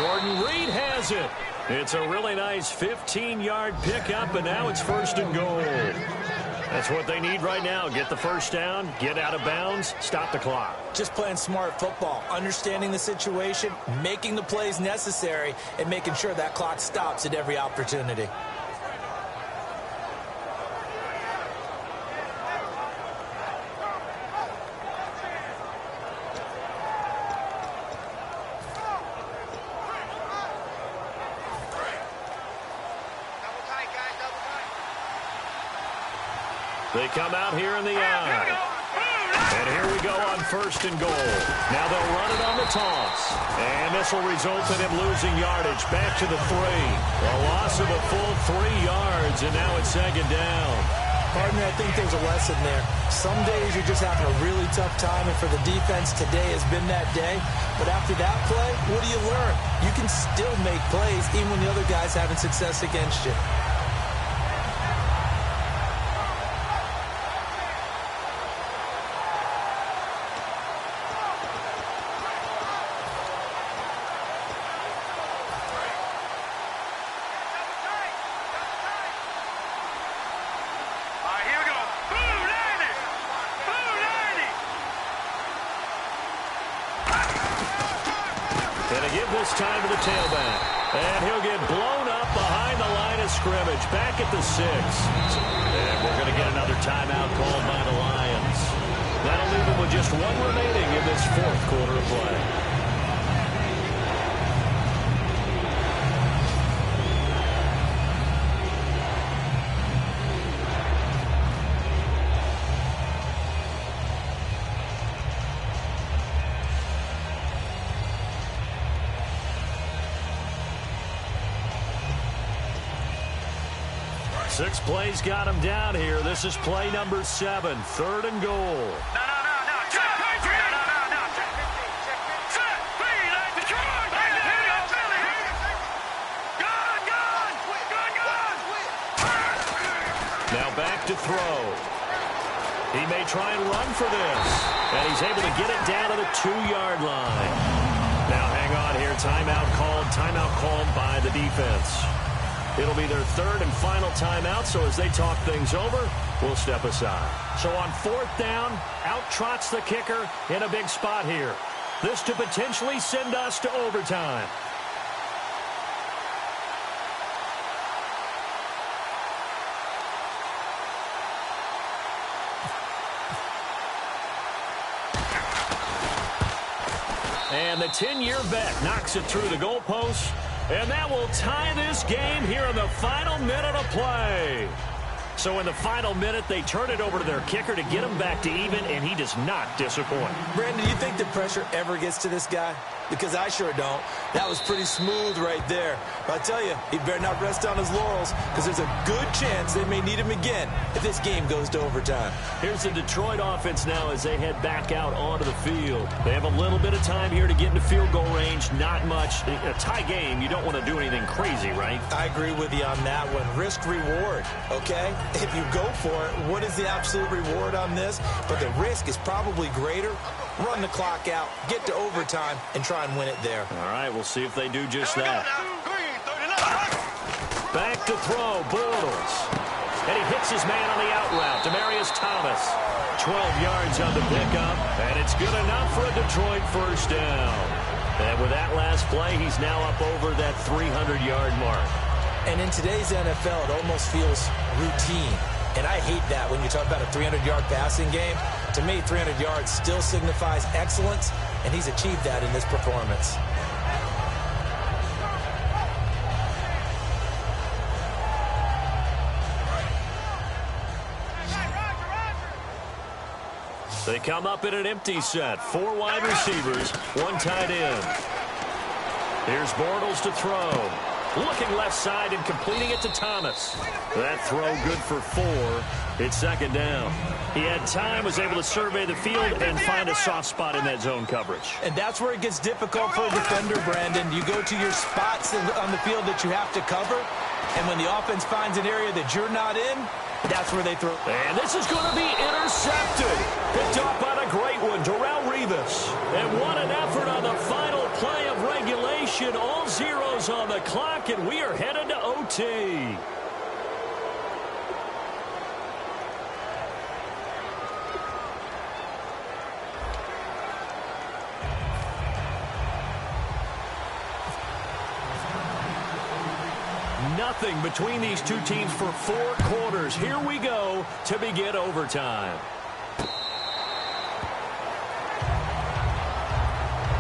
Jordan Reed has it. It's a really nice 15-yard pickup, and now it's 1st and goal. That's what they need right now. Get the first down, get out of bounds, stop the clock.
Just playing smart football, understanding the situation, making the plays necessary, and making sure that clock stops at every opportunity.
They come out here in the eye. And here we go on 1st and goal. Now they'll run it on the toss. And this will result in him losing yardage. Back to the 3. A loss of a full 3 yards, and now it's 2nd down.
Partner, I think there's a lesson there. Some days you're just having a really tough time, and for the defense, today has been that day. But after that play, what do you learn? You can still make plays even when the other guy's having success against you.
Time to the tailback. And he'll get blown up behind the line of scrimmage. Back at the 6. And we're going to get another timeout called by the Lions. That'll leave them with just 1 remaining in this 4th quarter of play. Six plays got him down here. This is play number 7, 3rd and goal.
No. Check. Set. Speed. Detroit. Gun.
Now back to throw. He may try and run for this. And he's able to get it down to the 2-yard line. Now hang on here. Timeout called by the defense. It'll be their third and final timeout, so as they talk things over, we'll step aside. So on fourth down, out trots the kicker in a big spot here. This to potentially send us to overtime. And the 10-year vet knocks it through the goalpost. And that will tie this game here in the final minute of play. So in the final minute, they turn it over to their kicker to get him back to even, and he does not disappoint.
Brandon, do you think the pressure ever gets to this guy? Because I sure don't. That was pretty smooth right there. But I tell you, he better not rest on his laurels, because there's a good chance they may need him again if this game goes to overtime.
Here's the Detroit offense now as they head back out onto the field. They have a little bit of time here to get into field goal range. Not much. A tie game, you don't want to do anything crazy, right?
I agree with you on that one. Risk-reward, okay? If you go for it, what is the absolute reward on this? But the risk is probably greater. Run the clock out, get to overtime, and try and win it there.
All right, we'll see if they do just that. Back to throw, Bortles. And he hits his man on the out route, Demaryius Thomas. 12 yards on the pickup, and it's good enough for a Detroit first down. And with that last play, he's now up over that 300-yard mark.
And in today's NFL, it almost feels routine. And I hate that when you talk about a 300-yard passing game. To me, 300 yards still signifies excellence, and he's achieved that in this performance.
They come up in an empty set. 4 wide receivers, 1 tight end. Here's Bortles to throw. Looking left side and completing it to Thomas. That throw good for 4. It's second down. He had time, was able to survey the field and find a soft spot in that zone coverage.
And that's where it gets difficult for a defender, Brandon. You go to your spots on the field that you have to cover, and when the offense finds an area that you're not in, that's where they throw.
And this is going to be intercepted. Picked off on a great one, Darrelle Revis. And what an effort on the final play of regulation. All zeros on the clock, and we are headed to OT. Nothing between these two teams for 4 quarters. Here we go to begin overtime.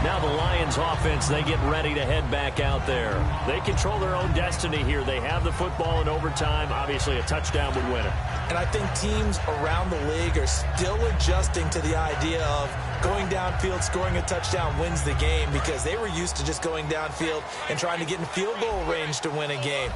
Now the Lions offense, they get ready to head back out there. They control their own destiny here. They have the football in overtime. Obviously, a touchdown would win it.
And I think teams around the league are still adjusting to the idea of going downfield, scoring a touchdown wins the game, because they were used to just going downfield and trying to get in field goal range to win a game.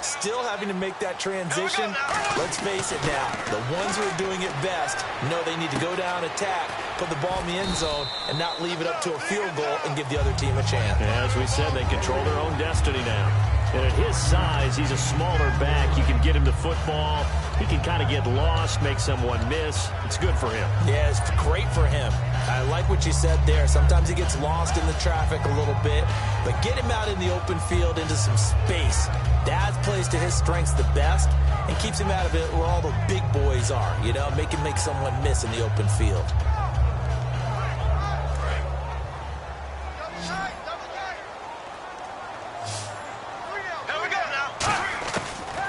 Still having to make that transition. Let's face it now, the ones who are doing it best know they need to go down, attack, put the ball in the end zone, and not leave it up to a field goal and give the other team a chance.
As we said, they control their own destiny now. And at his size, he's a smaller back. You can get him the football. He can kind of get lost, make someone miss. It's good for him.
Yeah, it's great for him. I like what you said there. Sometimes he gets lost in the traffic a little bit, but get him out in the open field into some space. That plays to his strengths the best and keeps him out of it where all the big boys are, you know, make someone miss in the open field.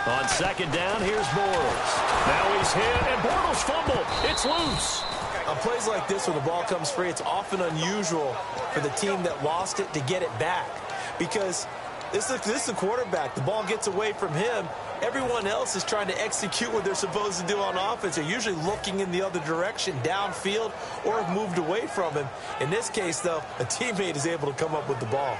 On second down, here's Bortles. Now he's hit, and Bortles fumbled. It's loose.
On plays like this where the ball comes free, it's often unusual for the team that lost it to get it back, because this is the quarterback. The ball gets away from him. Everyone else is trying to execute what they're supposed to do on offense. They're usually looking in the other direction, downfield, or have moved away from him. In this case, though, a teammate is able to come up with the ball.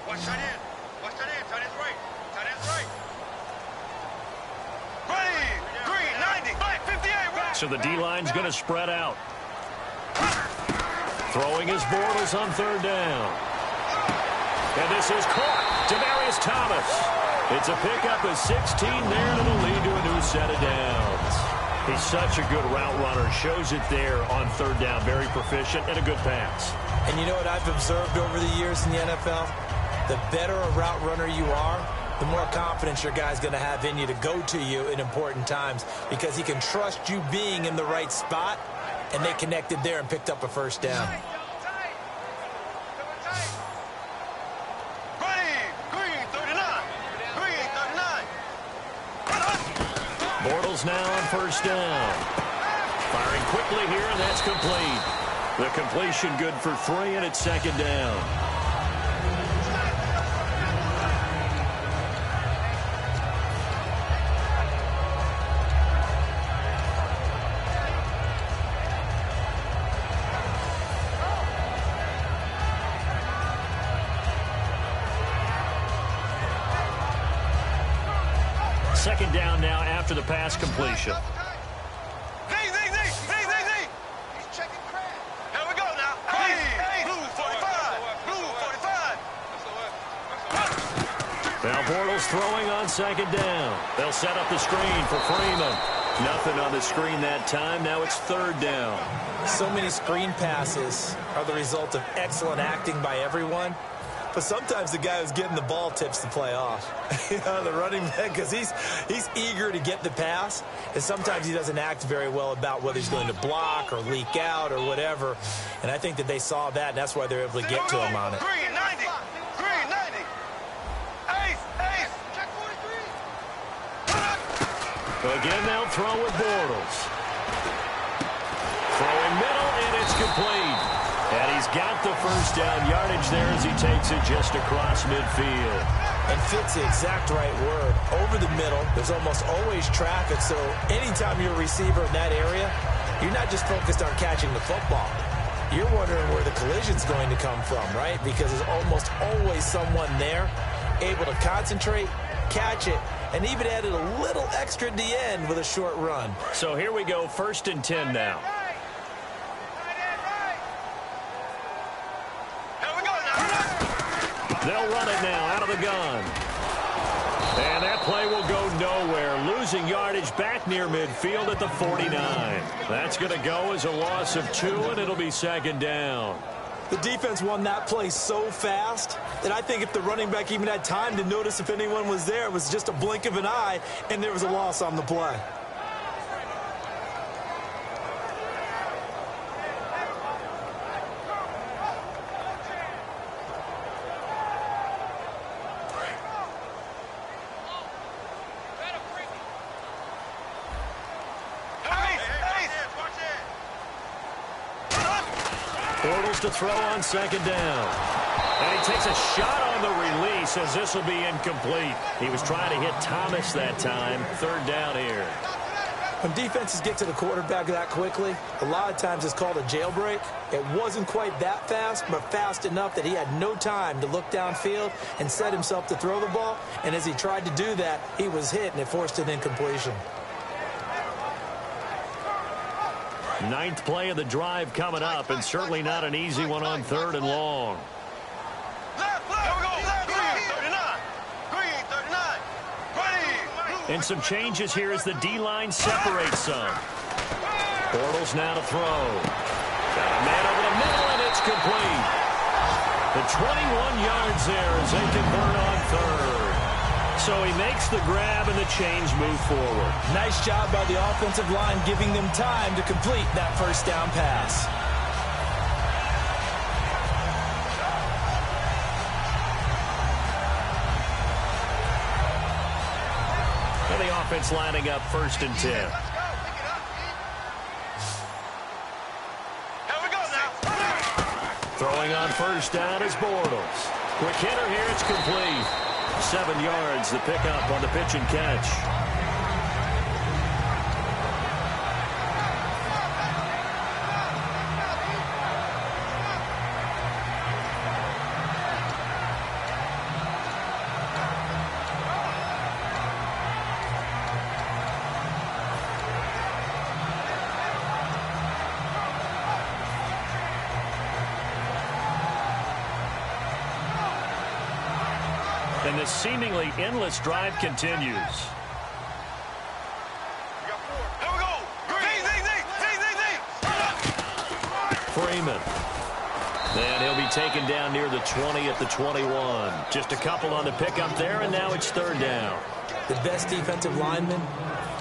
Watch tight end. Watch tight end. Tight end's right. Tight end's right. Green, 90, 58, right.
So the D-line's going to spread out. Throwing his Bortles on third down. And this is caught. Demaryius Thomas. It's a pickup of 16 there, and it'll lead to a new set of downs. He's such a good route runner. Shows it there on third down. Very proficient and a good pass.
And you know what I've observed over the years in the NFL? the better a route runner you are, the more confidence your guy's going to have in you to go to you in important times because he can trust you being in the right spot, and they connected there and picked up a first down.
Bortles now on first down. Firing quickly here, and that's complete. The completion good for 3, and it's second down. Second down now after the pass completion.
He's checking crap. Here we go now. Blue 45. Blue 45.
Now Bortles throwing on second down. They'll set up the screen for Freeman. Nothing on the screen that time. Now it's third down.
So many screen passes are the result of excellent acting by everyone. But sometimes the guy who's getting the ball tips the play off. The running back, because he's eager to get the pass, and sometimes he doesn't act very well about whether he's going to block or leak out or whatever. And I think that they saw that, and that's why they're able to get to him on it.
Green 90. Green 90. Ace. Check 43.
Again, they'll throw with Bortles. Throwing middle, and it's complete. And he's got the first down yardage there as he takes it just across midfield.
And fits the exact right word. Over the middle, there's almost always traffic, so anytime you're a receiver in that area, you're not just focused on catching the football. You're wondering where the collision's going to come from, right? Because there's almost always someone there able to concentrate, catch it, and even added a little extra at the end with a short run.
So here we go, 1st and 10 now. They'll run it now out of the gun. And that play will go nowhere. Losing yardage back near midfield at the 49. That's going to go as a loss of 2, and it'll be second down.
The defense won that play so fast that I think if the running back even had time to notice if anyone was there, it was just a blink of an eye, and there was a loss on the play.
Bortles to throw on second down. And he takes a shot on the release as this will be incomplete. He was trying to hit Thomas that time. Third down here.
When defenses get to the quarterback that quickly, a lot of times it's called a jailbreak. It wasn't quite that fast, but fast enough that he had no time to look downfield and set himself to throw the ball. And as he tried to do that, he was hit, and it forced an incompletion.
9th play of the drive coming up, and certainly not an easy one on 3rd and long. And some changes here as the D-line separates some. Bortles now to throw. Got a man over the middle, and it's complete. The 21 yards there as they convert on 3rd. So he makes the grab and the chains move forward.
Nice job by the offensive line giving them time to complete that first down pass.
And the offense lining up 1st and 10. Throwing on first down is Bortles. Quick hitter here, it's complete. 7 yards, the pickup on the pitch and catch. And this seemingly endless drive continues. Freeman. And he'll be taken down near the 20 at the 21. Just a couple on the pickup there, and now it's third down.
The best defensive linemen,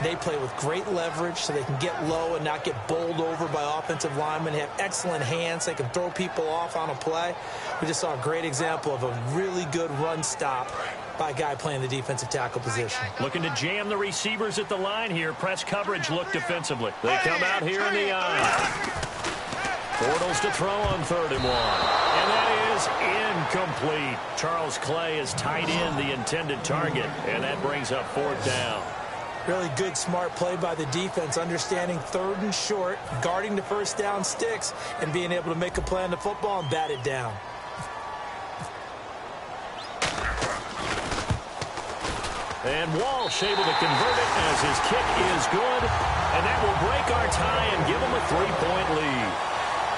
they play with great leverage so they can get low and not get bowled over by offensive linemen. They have excellent hands. They can throw people off on a play. We just saw a great example of a really good run stop by a guy playing the defensive tackle position.
Looking to jam the receivers at the line here. Press coverage look defensively. They come out here in the eye. Bortles to throw on 3rd and 1. And that is incomplete. Charles Clay has tied in the intended target, and that brings up 4th down.
Really good, smart play by the defense, understanding 3rd and short, guarding the first down sticks, and being able to make a play on the football and bat it down.
And Walsh able to convert it as his kick is good, and that will break our tie and give them a 3-point lead.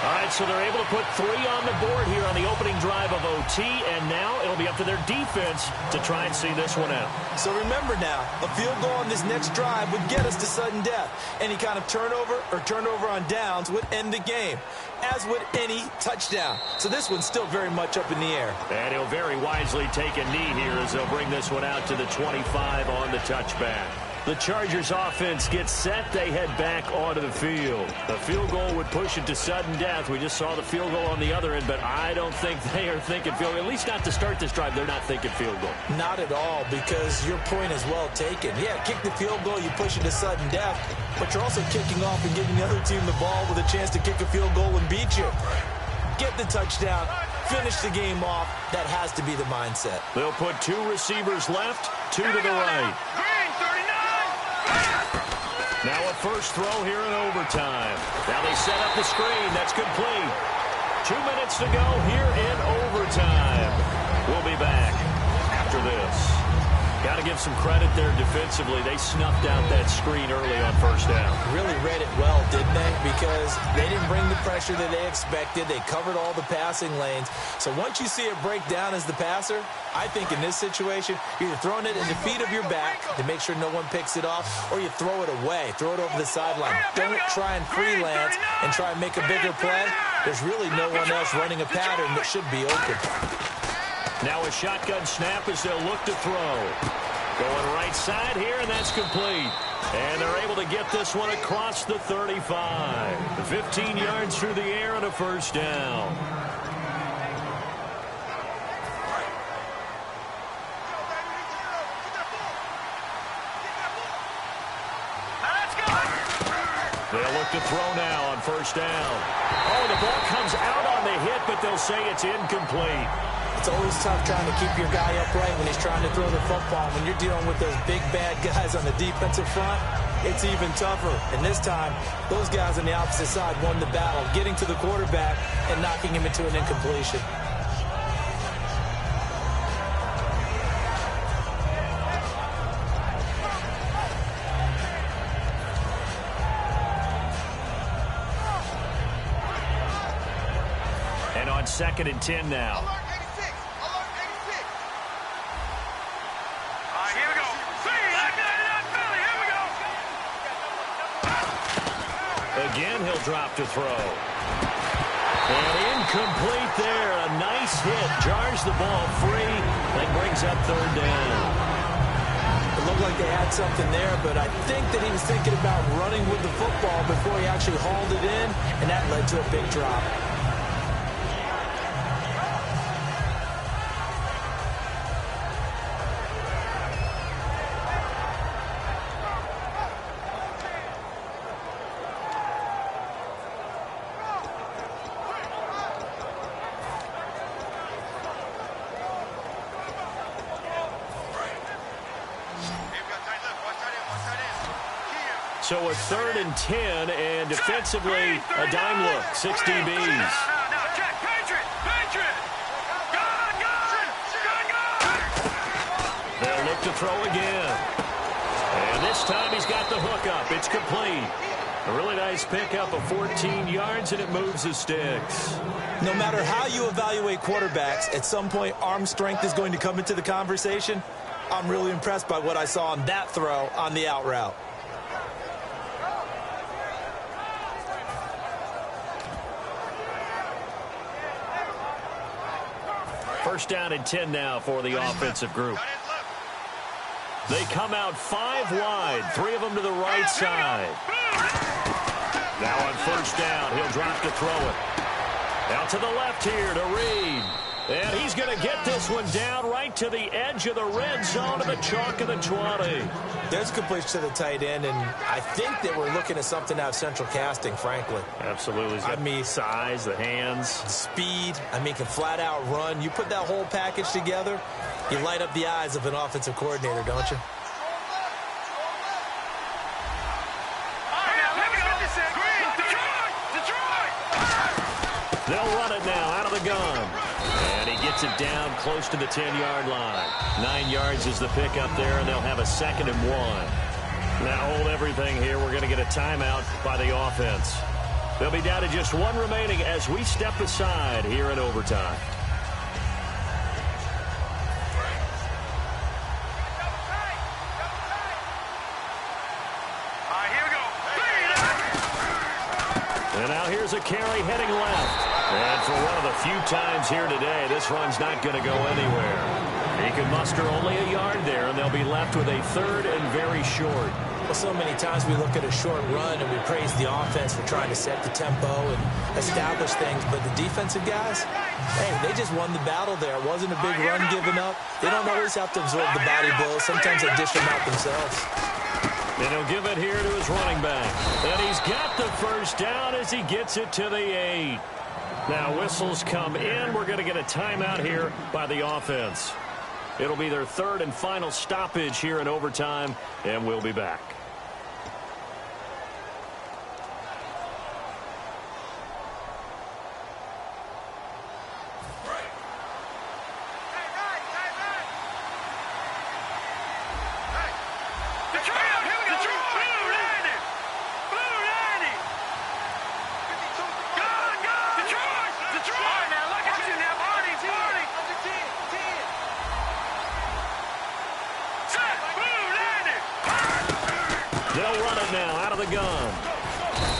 All right, so they're able to put 3 on the board here on the opening drive of OT, and now it'll be up to their defense to try and see this one out.
So remember now, a field goal on this next drive would get us to sudden death. Any kind of turnover or turnover on downs would end the game, as would any touchdown. So this one's still very much up in the air.
And he'll very wisely take a knee here as they'll bring this one out to the 25 on the touchback. The Chargers offense gets set. They head back onto the field. The field goal would push it to sudden death. We just saw the field goal on the other end, but I don't think they are thinking field goal. At least not to start this drive. They're not thinking field goal.
Not at all, because your point is well taken. Yeah, kick the field goal, you push it to sudden death, but you're also kicking off and giving the other team the ball with a chance to kick a field goal and beat you. Get the touchdown, finish the game off. That has to be the mindset.
They'll put 2 receivers left, 2 to the right. Now a first throw here in overtime. Now they set up the screen. That's complete. 2 minutes to go here in overtime. We'll be back after this. Got to give some credit there defensively. They snuffed out that screen early on first down.
Really read it well, didn't they? Because they didn't bring the pressure that they expected. They covered all the passing lanes. So once you see it break down as the passer, I think in this situation, you're either throwing it in the feet of your back to make sure no one picks it off, or you throw it away. Throw it over the sideline. Don't try and freelance and try and make a bigger play. There's really no one else running a pattern that should be open.
Now a shotgun snap as they'll look to throw. Going right side here, and that's complete. And they're able to get this one across the 35. 15 yards through the air and a first down. They'll look to throw now on first down. Oh, the ball comes out on the hit, but they'll say it's incomplete.
It's always tough trying to keep your guy upright when he's trying to throw the football. When you're dealing with those big, bad guys on the defensive front, it's even tougher. And this time, those guys on the opposite side won the battle, getting to the quarterback and knocking him into an incompletion.
And on 2nd and 10 now. Again, he'll drop to throw. And incomplete there. A nice hit. Jars the ball free. That brings up 3rd down.
It looked like they had something there, but I think that he was thinking about running with the football before he actually hauled it in, and that led to a big drop.
So a 3rd and 10, and defensively, a dime look. 6 DBs.
Now, check. Patriot. Gun.
They'll look to throw again. And this time he's got the hook up. It's complete. A really nice pickup of 14 yards, and it moves the sticks.
No matter how you evaluate quarterbacks, at some point arm strength is going to come into the conversation. I'm really impressed by what I saw on that throw on the out route.
First down and 10 now for the offensive group. They come out 5 wide, 3 of them to the right side. Now on first down, he'll drop to throw it. Out to the left here to Reed. And he's going to get this one down right to the edge of the red zone of the chalk of the 20.
There's completion to the tight end, and I think that we're looking at something out of central casting, frankly.
Absolutely. I mean, size, the hands.
Speed. I mean, can flat out run. You put that whole package together, you light up the eyes of an offensive coordinator, don't you?
They'll run it now out of the gun. And he gets it down close to the 10-yard line. 9 yards is the pickup there, and they'll have a 2nd and 1. Now hold everything here. We're going to get a timeout by the offense. They'll be down to just 1 remaining as we step aside here in overtime. And now here's a carry heading left. And for one of the few times here today, this run's not going to go anywhere. He can muster only a yard there, and they'll be left with a 3rd and very short.
Well, so many times we look at a short run and we praise the offense for trying to set the tempo and establish things. But the defensive guys, hey, they just won the battle there. It wasn't a big run given up. They don't always have to absorb the body blows. Sometimes they dish them out themselves.
And he'll give it here to his running back. And he's got the first down as he gets it to the 8. Now whistles come in. We're going to get a timeout here by the offense. It'll be their 3rd and final stoppage here in overtime, and we'll be back. They'll run it now out of the gun.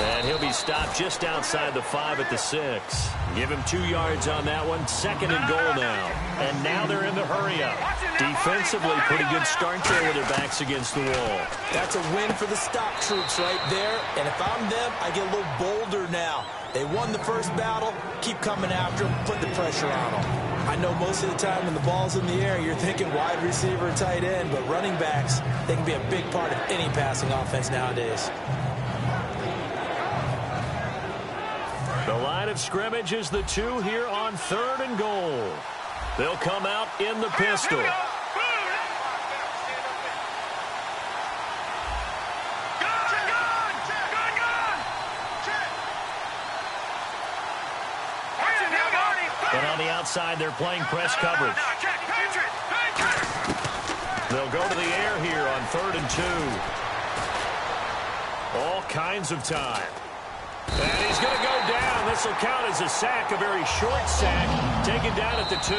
And he'll be stopped just outside the 5 at the 6. Give him 2 yards on that one. 2nd and goal now. And now they're in the hurry-up. Defensively, pretty good start there with their backs against the wall.
That's a win for the stock troops right there. And if I'm them, I get a little bolder now. They won the first battle. Keep coming after them. Put the pressure on them. I know most of the time when the ball's in the air, you're thinking wide receiver, tight end, but running backs, they can be a big part of any passing offense nowadays.
The line of scrimmage is the 2 here on 3rd and goal. They'll come out in the pistol. And on the outside, they're playing press coverage. They'll go to the air here on 3rd and 2. All kinds of time. And he's going to go down. This will count as a sack, a very short sack, taken down at the 2.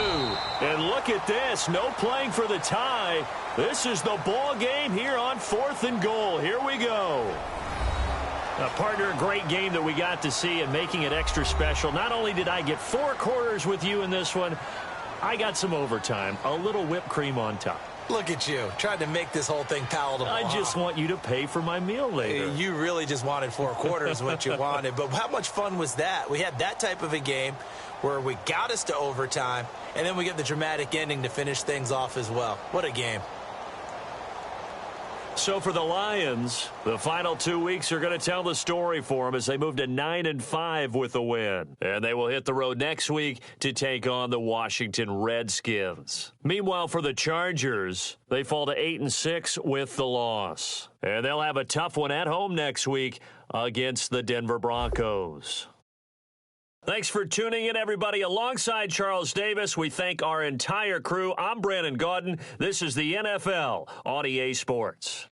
And look at this, no playing for the tie. This is the ball game here on 4th and goal. Here we go. Partner, a great game that we got to see and making it extra special. Not only did I get 4 quarters with you in this one, I got some overtime, a little whipped cream on top.
Look at you, trying to make this whole thing palatable.
I just want you to pay for my meal later.
You really just wanted 4 quarters, what you wanted. But how much fun was that? We had that type of a game where we got us to overtime, and then we get the dramatic ending to finish things off as well. What a game.
So for the Lions, the final 2 weeks are going to tell the story for them as they move to 9-5 with a win. And they will hit the road next week to take on the Washington Redskins. Meanwhile, for the Chargers, they fall to 8-6 with the loss. And they'll have a tough one at home next week against the Denver Broncos. Thanks for tuning in, everybody. Alongside Charles Davis, we thank our entire crew. I'm Brandon Gaudin. This is the NFL on EA Sports.